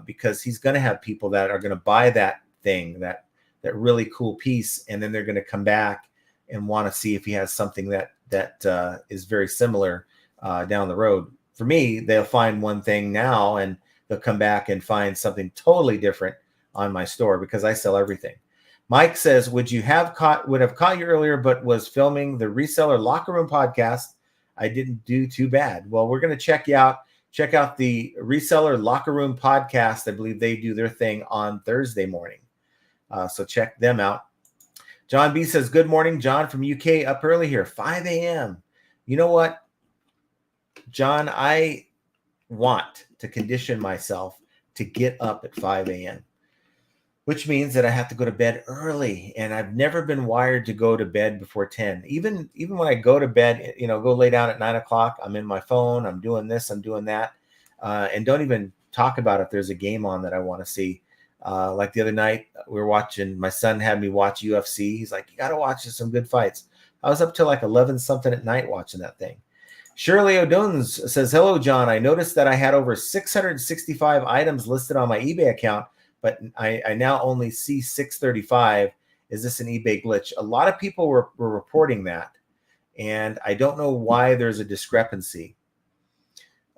because he's going to have people that are going to buy that thing, that really cool piece, and then they're going to come back and want to see if he has something that is very similar down the road. For me, they'll find one thing now and they'll come back and find something totally different on my store because I sell everything. Mike says, would have caught you earlier, but was filming the Reseller Locker Room podcast. I didn't do too bad. Well, we're going to check out the Reseller Locker Room podcast. I believe they do their thing on Thursday morning. So check them out. John B says, good morning, John from UK, up early here, 5 a.m. You know what, John, I want to condition myself to get up at 5 a.m., which means that I have to go to bed early, and I've never been wired to go to bed before 10. Even when I go to bed, you know, go lay down at 9 o'clock, I'm in my phone, I'm doing this, I'm doing that, and don't even talk about if there's a game on that I want to see. Like the other night, we were watching, my son had me watch UFC. He's like, you got to watch some good fights. I was up till like 11 something at night watching that thing. Shirley O'Duns says, hello, John. I noticed that I had over 665 items listed on my eBay account, but I now only see 635. Is this an eBay glitch? A lot of people were reporting that, and I don't know why there's a discrepancy.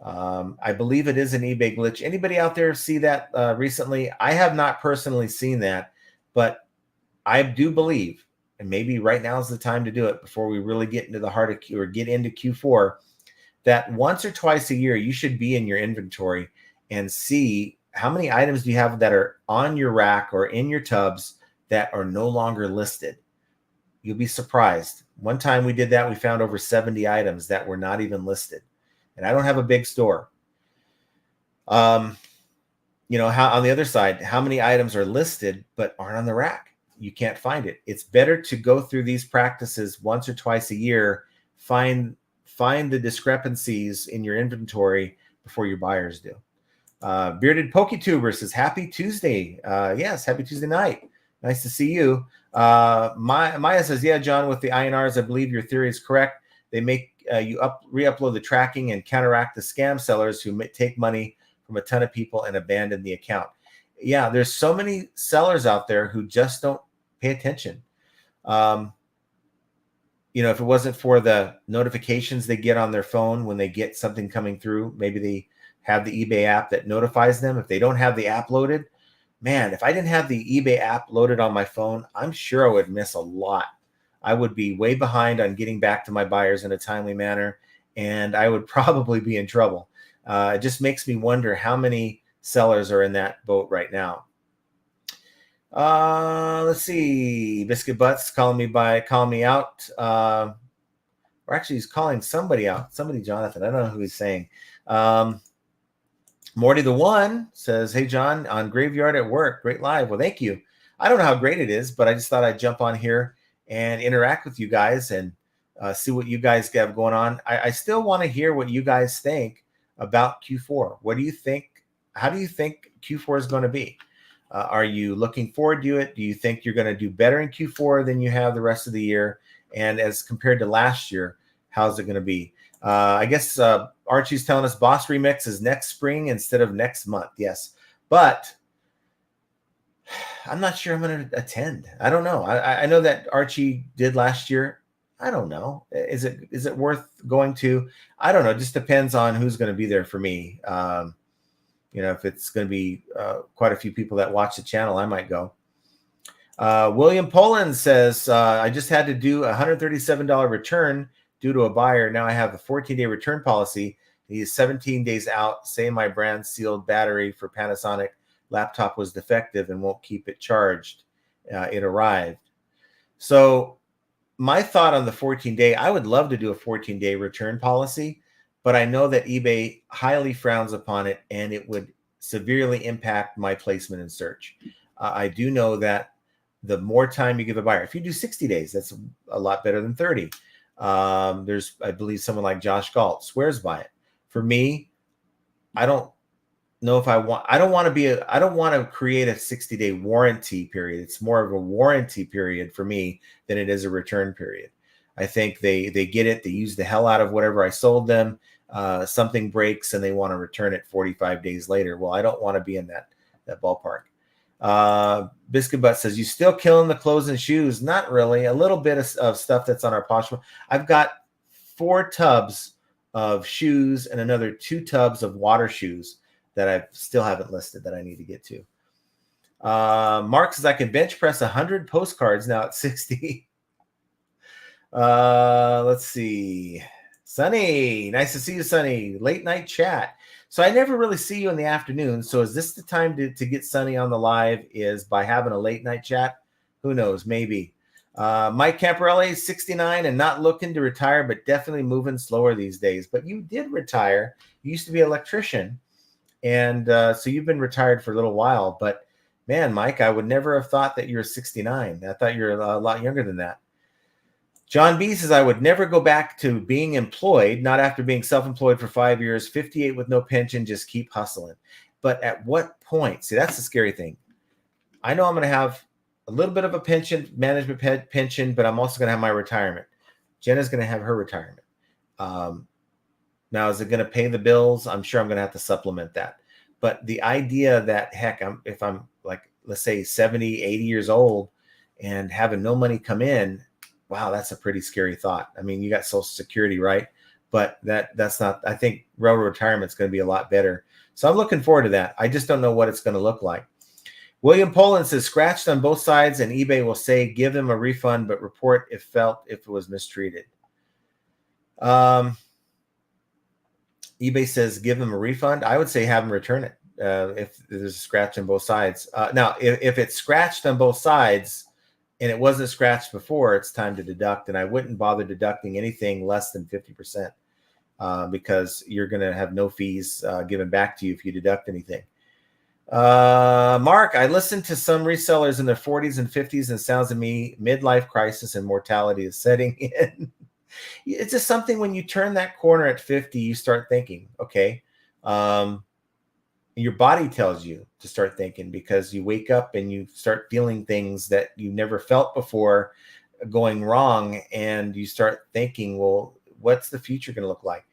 I believe it is an eBay glitch. Anybody out there see that recently? I have not personally seen that, but I do believe, and maybe right now is the time to do it before we really get into the heart of Q or get into Q4, that once or twice a year, you should be in your inventory and see how many items do you have that are on your rack or in your tubs that are no longer listed. You'll be surprised. One time we did that, we found over 70 items that were not even listed. And I don't have a big store. You know, how on the other side, how many items are listed but aren't on the rack? You can't find it. It's better to go through these practices once or twice a year, find the discrepancies in your inventory before your buyers do. Bearded PokeTuber says, happy Tuesday. Yes, happy Tuesday night. Nice to see you. Maya says, yeah, John, with the INRs, I believe your theory is correct. They make you re-upload the tracking and counteract the scam sellers who take money from a ton of people and abandon the account. Yeah, there's so many sellers out there who just don't pay attention. If it wasn't for the notifications they get on their phone when they get something coming through, maybe they have the eBay app that notifies them. If they don't have the app loaded, man, if I didn't have the eBay app loaded on my phone, I'm sure I would miss a lot. I would be way behind on getting back to my buyers in a timely manner, and I would probably be in trouble. It just makes me wonder how many sellers are in that boat right now. Let's see. Biscuit Butts calling me out. Or actually, he's calling somebody out. Somebody, Jonathan. I don't know who he's saying. Morty the One says, "Hey John, on Graveyard at Work, great live." Well, thank you. I don't know how great it is, but I just thought I'd jump on here and interact with you guys and see what you guys have going on. I still want to hear what you guys think about Q4. What do you think? How do you think Q4 is going to be? Are you looking forward to it? Do you think you're going to do better in Q4 than you have the rest of the year? And as compared to last year, how's it going to be? I guess Archie's telling us Boss Remix is next spring instead of next month. Yes, but I'm not sure I'm going to attend. I don't know. I know that Archie did last year. I don't know. Is it worth going to? I don't know. It just depends on who's going to be there for me. If it's going to be quite a few people that watch the channel, I might go. William Poland says, I just had to do a $137 return due to a buyer. Now I have a 14-day return policy. He's 17 days out. Say my brand sealed battery for Panasonic laptop was defective and won't keep it charged. It arrived. So my thought on the 14-day, I would love to do a 14-day return policy, but I know that eBay highly frowns upon it and it would severely impact my placement in search. I do know that the more time you give a buyer, if you do 60 days, that's a lot better than 30. There's, I believe, someone like Josh Galt swears by it. For me, I don't know if I don't want to create a 60-day warranty period. It's more of a warranty period for me than it is a return period. I think they get it. They use the hell out of whatever I sold them. Something breaks and they want to return it 45 days later. Well, I don't want to be in that ballpark. Biscuit Butt says, you still killing the clothes and shoes? Not really. A little bit of stuff that's on our posh. I've got 4 tubs of shoes and another 2 tubs of water shoes that I still haven't listed that I need to get to. Mark says, I can bench press 100 postcards now at 60. Let's see. Sunny, nice to see you, Sunny. Late night chat. So I never really see you in the afternoon. So is this the time to get Sunny on the live, is by having a late night chat? Who knows? Maybe. Mike Camparelli, 69 and not looking to retire, but definitely moving slower these days. But you did retire. You used to be an electrician. And so you've been retired for a little while. But man, Mike, I would never have thought that you were 69. I thought you were a lot younger than that. John B says, I would never go back to being employed, not after being self-employed for 5 years, 58 with no pension, just keep hustling. But at what point? See, that's the scary thing. I know I'm going to have a little bit of a pension, management pension, but I'm also going to have my retirement. Jenna's going to have her retirement. Now, is it going to pay the bills? I'm sure I'm going to have to supplement that. But the idea that, heck, if I'm like, let's say 70, 80 years old and having no money come in, wow, that's a pretty scary thought. I mean, you got Social Security, right? But that's not, I think railroad retirement is going to be a lot better. So I'm looking forward to that. I just don't know what it's going to look like. William Poland says, scratched on both sides, and eBay will say, give them a refund, but report if it was mistreated. eBay says, give them a refund. I would say have them return it if there's a scratch on both sides. Now, if it's scratched on both sides, and it wasn't scratched before, it's time to deduct. And I wouldn't bother deducting anything less than 50% because you're going to have no fees given back to you if you deduct anything. Mark, I listened to some resellers in their 40s and 50s, and it sounds to me midlife crisis and mortality is setting in. It's just something when you turn that corner at 50, you start thinking, okay, your body tells you to start thinking because you wake up and you start feeling things that you never felt before going wrong. And you start thinking, well, What's the future going to look like?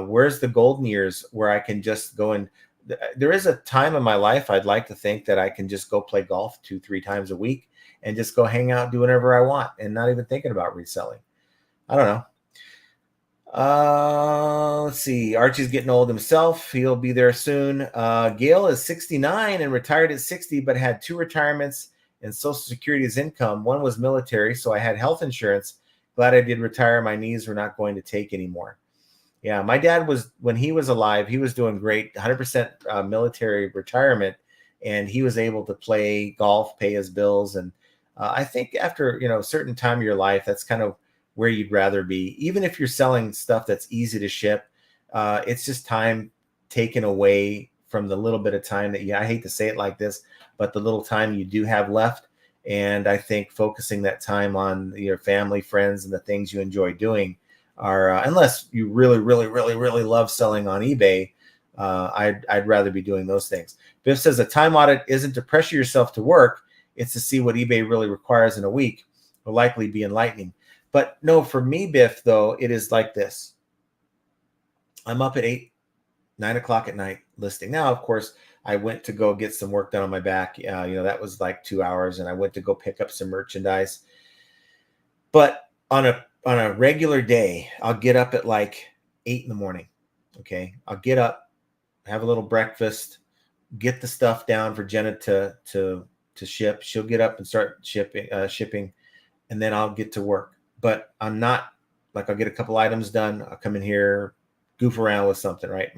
Where's the golden years where I can just go and there is a time in my life I'd like to think that I can just go play golf 2-3 times a week and just go hang out, do whatever I want, and not even thinking about reselling. I don't know. Let's see. Archie's getting old himself. He'll be there soon. Gail is 69 and retired at 60, but had 2 retirements and Social Security as income. One was military, so I had health insurance. Glad I did retire. My knees were not going to take anymore. Yeah, my dad was, when he was alive, he was doing great, 100% military retirement, and he was able to play golf, pay his bills. And I think after, a certain time of your life, that's kind of where you'd rather be. Even if you're selling stuff that's easy to ship, it's just time taken away from the little bit of time that I hate to say it like this, but the little time you do have left. And I think focusing that time on your family, friends, and the things you enjoy doing are, unless you really, really, really, really love selling on eBay, I'd rather be doing those things. Biff says a time audit isn't to pressure yourself to work. It's to see what eBay really requires in a week. Will likely be enlightening. But no, for me, Biff, though, it is like this. I'm up at 8, 9 o'clock at night listing. Now, of course, I went to go get some work done on my back. That was like 2 hours, and I went to go pick up some merchandise. But on a regular day, I'll get up at like 8 in the morning. Okay, I'll get up, have a little breakfast, get the stuff down for Jenna to ship. She'll get up and start shipping, and then I'll get to work. But I'm not like, I'll get a couple items done. I'll come in here, goof around with something, right?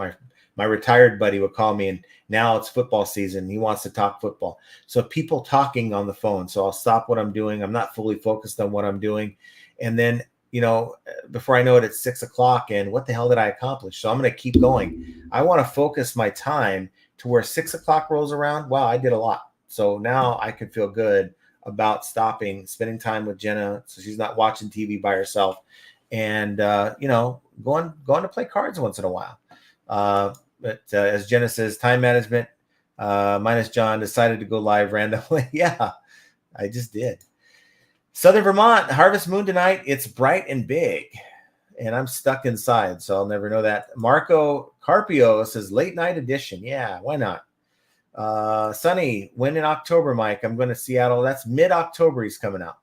My retired buddy would call me, and now it's football season. He wants to talk football. So people talking on the phone. So I'll stop what I'm doing. I'm not fully focused on what I'm doing. And then, before I know it, it's 6 o'clock, and what the hell did I accomplish? So I'm going to keep going. I want to focus my time to where 6 o'clock rolls around. Wow, I did a lot. So now I can feel good about stopping, spending time with Jenna, so she's not watching TV by herself, and going to play cards once in a while. But as Jenna says, time management. Minus John decided to go live randomly. Yeah, I just did. Southern Vermont, Harvest Moon tonight. It's bright and big, and I'm stuck inside, so I'll never know that. Marco Carpio says late night edition. Yeah, why not? Sunny, when in October, Mike? I'm going to Seattle. That's mid-October he's coming out.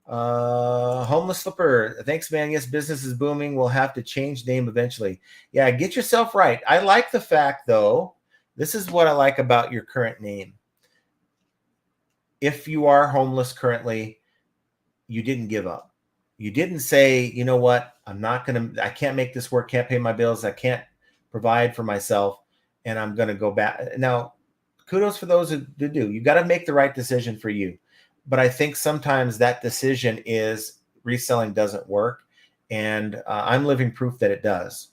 Homeless Slipper, thanks, man. Yes, business is booming. We'll have to change name eventually. Yeah, get yourself right. I like the fact, though, this is what I like about your current name. If you are homeless currently, you didn't give up. You didn't say, you know what, I can't make this work, can't pay my bills, I can't provide for myself, and I'm going to go back. Now, kudos for those who do. You got to make the right decision for you. But I think sometimes that decision is reselling doesn't work. And I'm living proof that it does.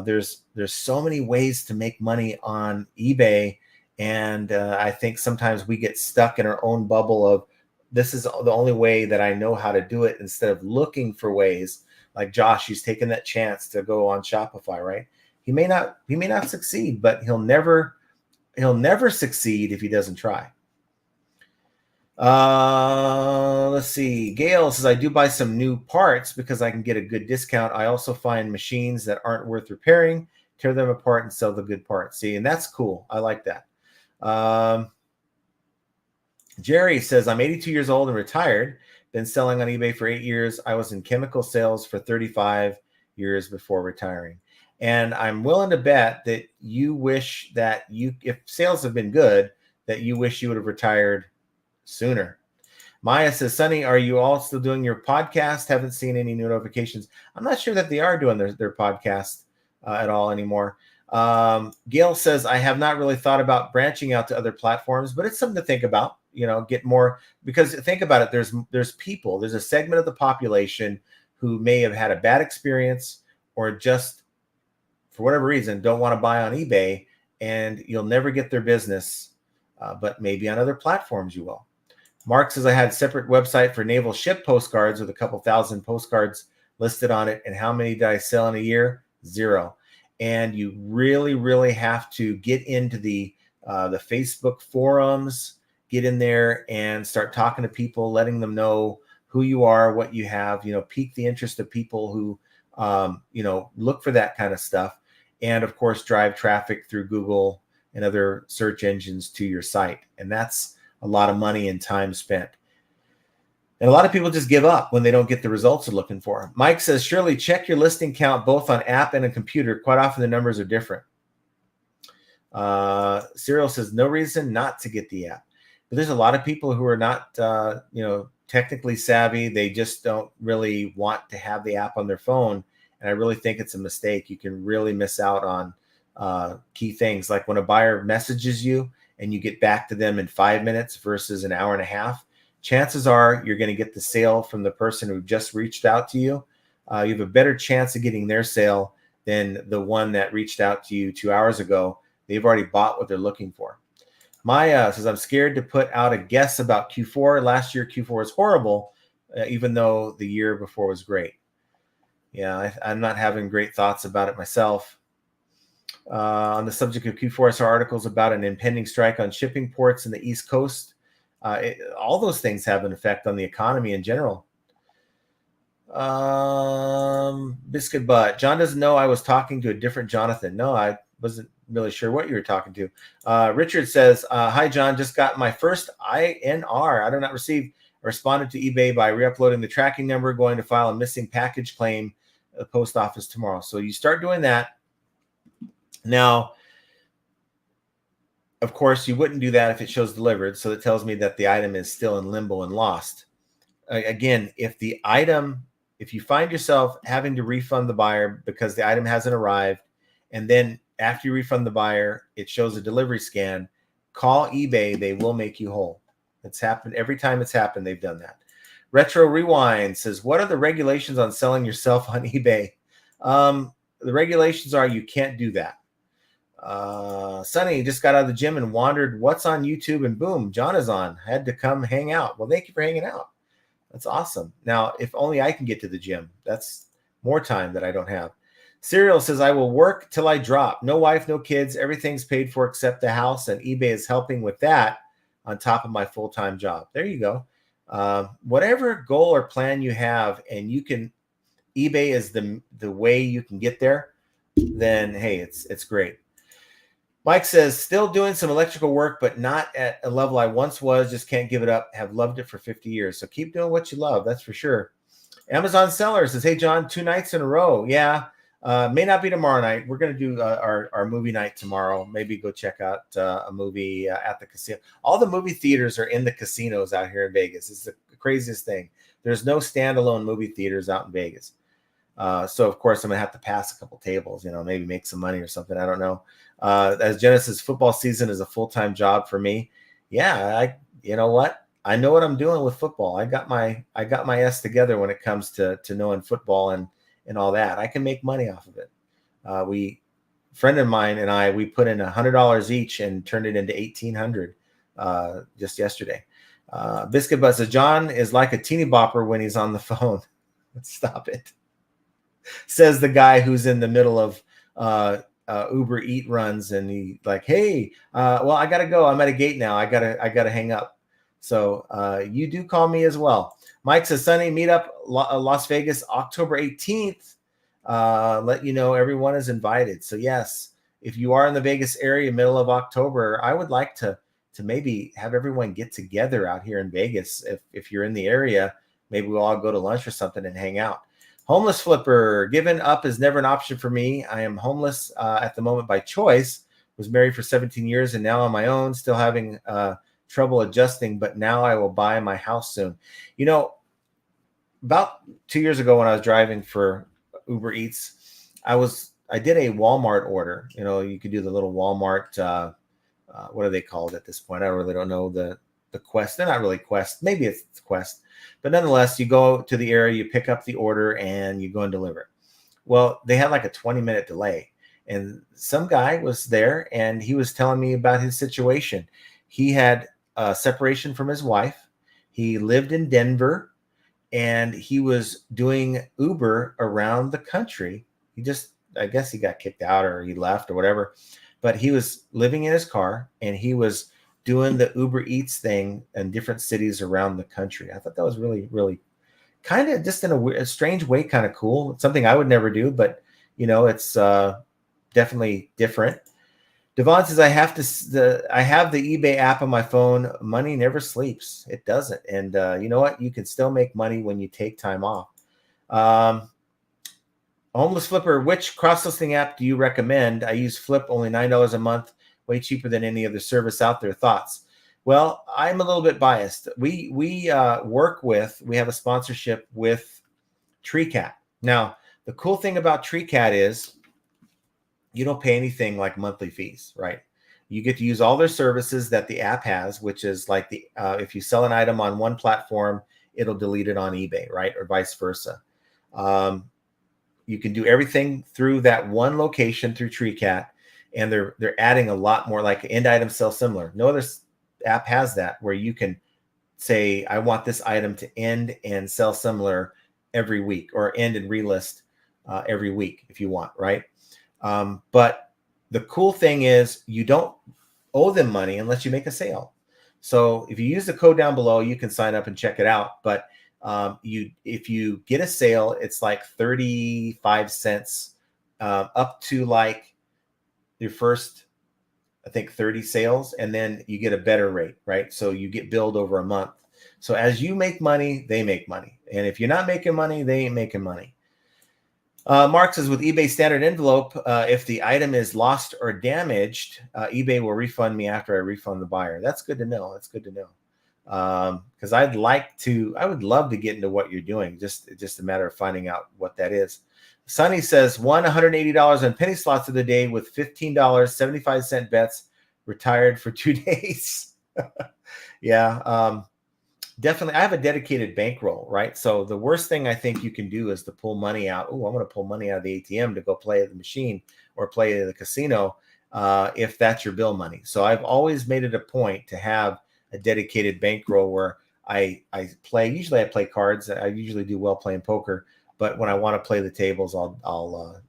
There's so many ways to make money on eBay. And I think sometimes we get stuck in our own bubble of, this is the only way that I know how to do it, instead of looking for ways. Like Josh, he's taken that chance to go on Shopify, right? He may not succeed, but he'll never succeed if he doesn't try. Let's see. Gail says, I do buy some new parts because I can get a good discount. I also find machines that aren't worth repairing, tear them apart, and sell the good parts. See, and that's cool. I like that. Jerry says, I'm 82 years old and retired. Been selling on eBay for 8 years. I was in chemical sales for 35 years before retiring. And I'm willing to bet that you wish that if sales have been good, that you wish you would have retired sooner. Maya says, Sonny, are you all still doing your podcast? Haven't seen any new notifications. I'm not sure that they are doing their podcast at all anymore. Gail says, I have not really thought about branching out to other platforms, but it's something to think about, get more, because think about it. There's people, there's a segment of the population who may have had a bad experience, or just for whatever reason, don't want to buy on eBay, and you'll never get their business, but maybe on other platforms you will. Mark says, I had a separate website for naval ship postcards with a couple thousand postcards listed on it. And how many did I sell in a year? 0. And you really, really have to get into the Facebook forums, get in there and start talking to people, letting them know who you are, what you have, pique the interest of people who, look for that kind of stuff. And of course, drive traffic through Google and other search engines to your site. And that's a lot of money and time spent. And a lot of people just give up when they don't get the results they're looking for. Mike says, Shirley, check your listing count both on app and a computer. Quite often the numbers are different. Cyril says, no reason not to get the app. But there's a lot of people who are not, technically savvy. They just don't really want to have the app on their phone. And I really think it's a mistake. You can really miss out on key things. Like when a buyer messages you and you get back to them in 5 minutes versus an hour and a half, chances are you're going to get the sale from the person who just reached out to you. You have a better chance of getting their sale than the one that reached out to you 2 hours ago. They've already bought what they're looking for. Maya says, I'm scared to put out a guess about Q4. Last year, Q4 was horrible, even though the year before was great. Yeah, I'm not having great thoughts about it myself. On the subject of Q4, I saw articles about an impending strike on shipping ports in the East Coast. All those things have an effect on the economy in general. Biscuit Butt. John doesn't know I was talking to a different Jonathan. No, I wasn't really sure what you were talking to. Richard says, hi, John. Just got my first INR. I do not receive. Responded to eBay by re-uploading the tracking number, going to file a missing package claim at the post office tomorrow. So you start doing that. Now, of course, you wouldn't do that if it shows delivered. So it tells me that the item is still in limbo and lost. Again, if you find yourself having to refund the buyer because the item hasn't arrived, and then after you refund the buyer, it shows a delivery scan, call eBay. They will make you whole. It's happened every time it's happened. They've done that. Retro Rewind says, what are the regulations on selling yourself on eBay? The regulations are you can't do that. Sonny just got out of the gym and wandered what's on YouTube, and boom, John is on. Had to come hang out. Well, thank you for hanging out. That's awesome. Now, if only I can get to the gym. That's more time that I don't have. Serial says, I will work till I drop. No wife, no kids. Everything's paid for except the house, and eBay is helping with that on top of my full-time job. There you go. Whatever goal or plan you have, and eBay is the way you can get there, then hey, it's great. Mike says, still doing some electrical work, but not at a level I once was. Just can't give it up. Have loved it for 50 years. So keep doing what you love. That's for sure. Amazon Seller says, hey, John, 2 nights in a row. Yeah. May not be tomorrow night. We're going to do our movie night tomorrow. Maybe go check out a movie at the casino. All the movie theaters are in the casinos out here in Vegas. It's the craziest thing. There's no standalone movie theaters out in Vegas. So, of course, I'm going to have to pass a couple tables, maybe make some money or something. I don't know. As Genesis, football season is a full-time job for me. Yeah, you know what? I know what I'm doing with football. I got my S together when it comes to knowing football and all that. I can make money off of it. Friend of mine and I, we put in $100 each and turned it into $1,800 just yesterday. Biscuit Butt says, John is like a teeny bopper when he's on the phone. Stop it. Says the guy who's in the middle of Uber Eat runs, and he like, hey, well, I gotta go. I'm at a gate now. I gotta hang up. So you do call me as well. Mike says, Sunny, meet up Las Vegas, October 18th. Let you know everyone is invited. So yes, if you are in the Vegas area, middle of October, I would like to maybe have everyone get together out here in Vegas. If you're in the area, maybe we'll all go to lunch or something and hang out. Homeless flipper, giving up is never an option for me. I am homeless at the moment by choice. Was married for 17 years and now on my own, still having trouble adjusting, but now I will buy my house soon. About 2 years ago when I was driving for Uber Eats, I did a Walmart order. You could do the little Walmart, what are they called at this point? I really don't know the Quest. They're not really Quest. Maybe it's Quest. But nonetheless, you go to the area, you pick up the order, and you go and deliver it. Well, they had like a 20-minute delay. And some guy was there, and he was telling me about his situation. He had a separation from his wife. He lived in Denver, and he was doing Uber around the country. I guess he got kicked out or he left or whatever. But he was living in his car, and he was doing the Uber Eats thing in different cities around the country. I thought that was really, really kind of just in a strange way, kind of cool. It's something I would never do, but it's definitely different. Devon says, I have the eBay app on my phone. Money never sleeps. It doesn't. And you know what? You can still make money when you take time off. Homeless Flipper, which cross-listing app do you recommend? I use Flip, only $9 a month, way cheaper than any other service out there. Thoughts? Well, I'm a little bit biased. We have a sponsorship with TreeCat. Now, the cool thing about TreeCat is you don't pay anything like monthly fees, right? You get to use all their services that the app has, which is like if you sell an item on one platform, it'll delete it on eBay, right? Or vice versa. You can do everything through that one location through TreeCat, and they're adding a lot more, like end item sell similar. No other app has that, where you can say, I want this item to end and sell similar every week, or end and relist every week if you want, right? But the cool thing is you don't owe them money unless you make a sale. So if you use the code down below, you can sign up and check it out. But if you get a sale, it's like 35 cents up to like your first, I think, 30 sales, and then you get a better rate, right? So you get billed over a month. So as you make money, they make money. And if you're not making money, they ain't making money. Mark says, with eBay standard envelope, if the item is lost or damaged, eBay will refund me after I refund the buyer. That's good to know. That's good to know. Because I would love to get into what you're doing. Just a matter of finding out what that is. Sonny says, won $180 on penny slots of the day with $15, 75-cent bets, retired for 2 days. Yeah. Definitely. I have a dedicated bankroll, right? So the worst thing I think you can do is to pull money out. Oh, I'm going to pull money out of the ATM to go play at the machine or play at the casino, if that's your bill money. So I've always made it a point to have a dedicated bankroll where I play. Usually I play cards. I usually do well playing poker, but when I want to play the tables, I'll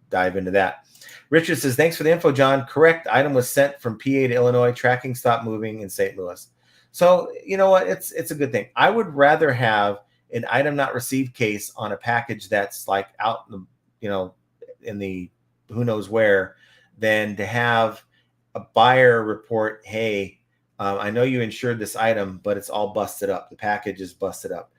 dive into that. Richard says, thanks for the info, John. Correct. Item was sent from PA to Illinois. Tracking stopped moving in St. Louis. So you know what? It's a good thing. I would rather have an item not received case on a package that's like out in the, in the who knows where, than to have a buyer report, hey, I know you insured this item, but it's all busted up. The package is busted up,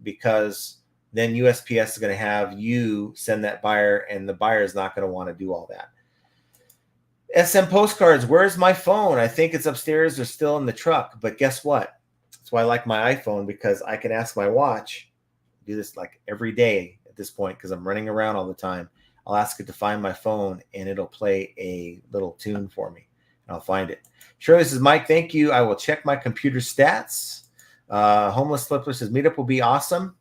because then USPS is going to have you send that buyer, and the buyer is not going to want to do all that. SM Postcards, where's my phone? I think it's upstairs or still in the truck, but guess what? That's why I like my iPhone, because I can ask my watch. I do this like every day at this point because I'm running around all the time. I'll ask it to find my phone, and it'll play a little tune for me, and I'll find it. Shirley says, Mike, thank you. I will check my computer stats. Homeless Flipper says, meetup will be awesome.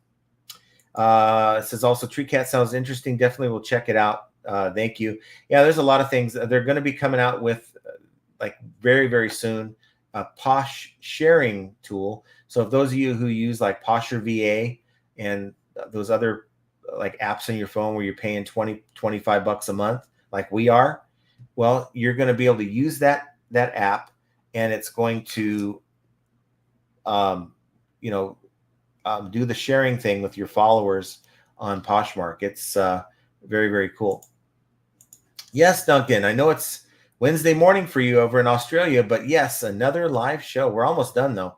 It says also, TreeCat sounds interesting. Definitely will check it out. Thank you. Yeah, there's a lot of things. They're going to be coming out with like very, very soon, a Posh sharing tool. So if those of you who use like Posher VA and those other like apps on your phone where you're paying 20, 25 bucks a month, like we are, well, you're going to be able to use that app, and it's going to, do the sharing thing with your followers on Poshmark. It's very, very cool. Yes, Duncan, I know it's Wednesday morning for you over in Australia, but yes, another live show. We're almost done though.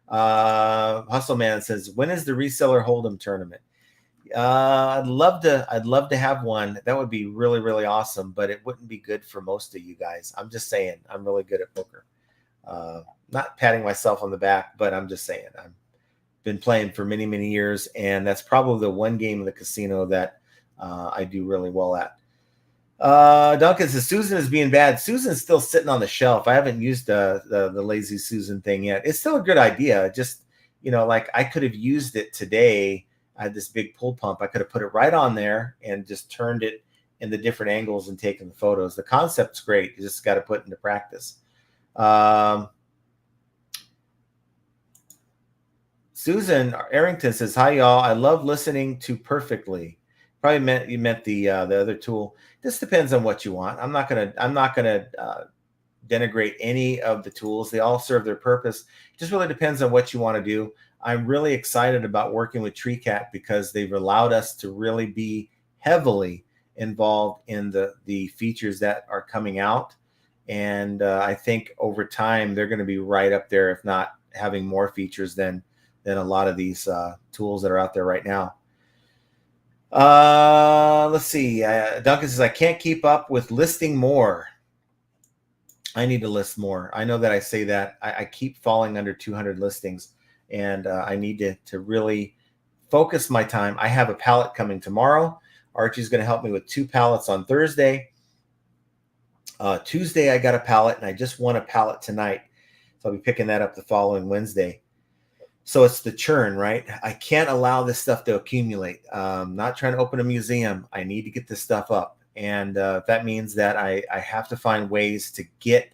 Hustle Man says, when is the Reseller Hold'em tournament? I'd love to have one. That would be really, really awesome, but it wouldn't be good for most of you guys. I'm just saying, I'm really good at poker. Not patting myself on the back, but I'm just saying, I've been playing for many, many years, and that's probably the one game in the casino that I do really well at. Duncan says, Susan is being bad. Susan's still sitting on the shelf. I haven't used the lazy Susan thing yet. It's still a good idea. Just, like I could have used it today. I had this big pull pump. I could have put it right on there and just turned it in the different angles and taken the photos. The concept's great. You just got to put it into practice. Susan Arrington says, hi, y'all. I love listening to Perfectly. Probably you meant the other tool. This depends on what you want. I'm not gonna denigrate any of the tools. They all serve their purpose. It just really depends on what you want to do. I'm really excited about working with TreeCat because they've allowed us to really be heavily involved in the features that are coming out. And I think over time, they're going to be right up there, if not having more features than a lot of these tools that are out there right now. Let's see. Duncan says, I can't keep up with listing more. I need to list more. I know that I say that. I keep falling under 200 listings, and I need to really focus my time. I have a pallet coming tomorrow. Archie's going to help me with 2 pallets on Thursday. Tuesday, I got a pallet, and I just won a pallet tonight. So I'll be picking that up the following Wednesday. So it's the churn, right? I can't allow this stuff to accumulate. Not trying to open a museum. I need to get this stuff up. And that means that I have to find ways to get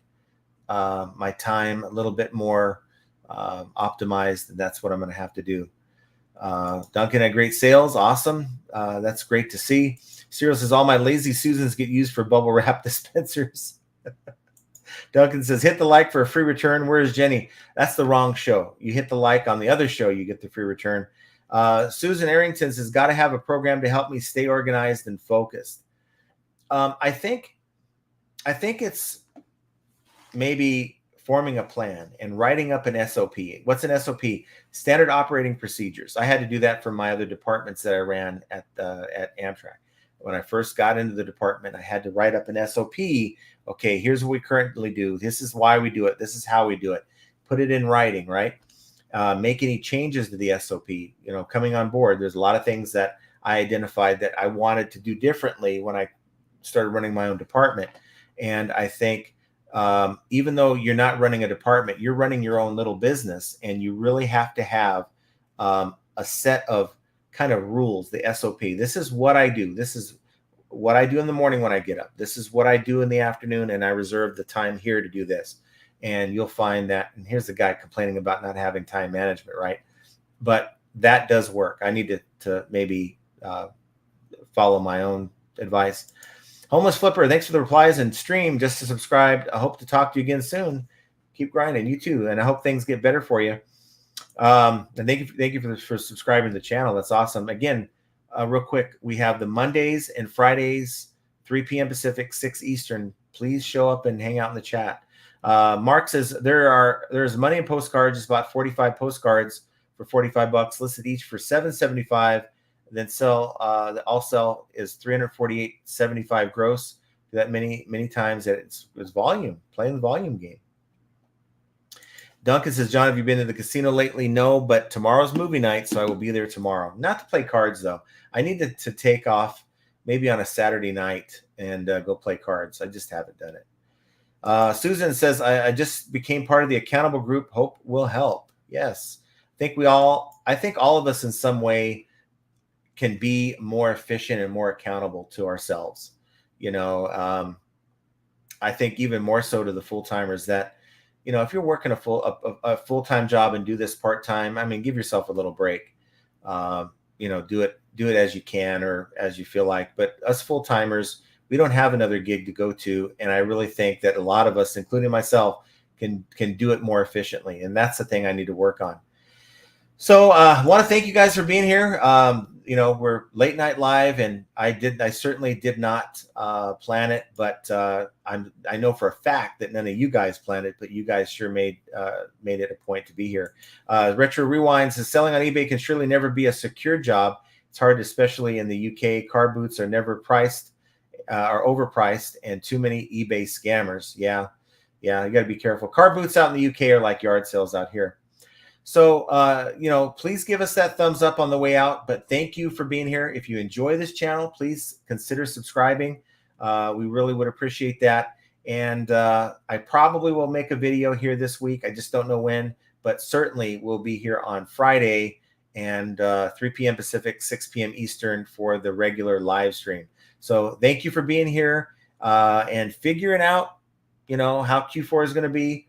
my time a little bit more optimized. And that's what I'm going to have to do. Duncan had great sales. Awesome. That's great to see. Cyril says, all my lazy Susans get used for bubble wrap dispensers. Duncan says, hit the like for a free return. Where is Jenny? That's the wrong show. You hit the like on the other show, you get the free return. Susan Arrington says, got to have a program to help me stay organized and focused. I think it's maybe forming a plan and writing up an SOP. What's an SOP? Standard operating procedures. I had to do that for my other departments that I ran at Amtrak. When I first got into the department, I had to write up an SOP. Okay, here's what we currently do. This is why we do it. This is how we do it. Put it in writing, right? Make any changes to the SOP. Coming on board, there's a lot of things that I identified that I wanted to do differently when I started running my own department. And I think even though you're not running a department, you're running your own little business, and you really have to have a set of kind of rules, the SOP. This is what I do. This is what I do in the morning when I get up. This is what I do in the afternoon, and I reserve the time here to do this. And you'll find that, and here's the guy complaining about not having time management, right? But that does work. I need to maybe follow my own advice. Homeless Flipper, thanks for the replies and stream. Just to subscribe. I hope to talk to you again soon. Keep grinding, you too, and I hope things get better for you. And thank you for subscribing to the channel. That's awesome. Again, real quick, we have the Mondays and Fridays, 3 p.m. Pacific, 6 Eastern. Please show up and hang out in the chat. Mark says there's money in postcards. It's about 45 postcards for $45, listed each for $7.75. Then the all sell is $348.75 gross. Do that many times. That it's volume, playing the volume game. Duncan says, John, have you been to the casino lately? No, but tomorrow's movie night, so I will be there tomorrow. Not to play cards, though. I need to take off maybe on a Saturday night and go play cards. I just haven't done it. Susan says, I just became part of the accountable group. Hope will help. Yes. I think all of us in some way can be more efficient and more accountable to ourselves. I think even more so to the full-timers that, if you're working a full-time job and do this part-time, I mean, give yourself a little break. Do it as you can or as you feel like. But us full-timers, we don't have another gig to go to, and I really think that a lot of us, including myself, can do it more efficiently, and that's the thing I need to work on. So I want to thank you guys for being here. We're late night live, and I certainly did not plan it, but I know for a fact that none of you guys planned it, but you guys sure made it a point to be here. Retro Rewind says, selling on eBay can surely never be a secure job. It's hard, especially in the UK. Car boots are never priced, are overpriced, and too many eBay scammers. Yeah, you got to be careful. Car boots out in the UK are like yard sales out here. So, please give us that thumbs up on the way out. But thank you for being here. If you enjoy this channel, please consider subscribing. We really would appreciate that. And I probably will make a video here this week. I just don't know when, but certainly we'll be here on Friday and 3 p.m. Pacific, 6 p.m. Eastern for the regular live stream. So thank you for being here and figuring out, how Q4 is going to be.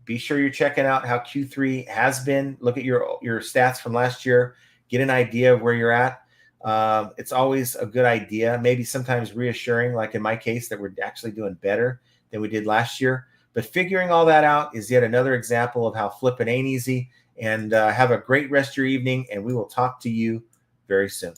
Be sure you're checking out how Q3 has been. Look at your stats from last year. Get an idea of where you're at. It's always a good idea, maybe sometimes reassuring, like in my case, that we're actually doing better than we did last year. But figuring all that out is yet another example of how flipping ain't easy. And have a great rest of your evening, and we will talk to you very soon.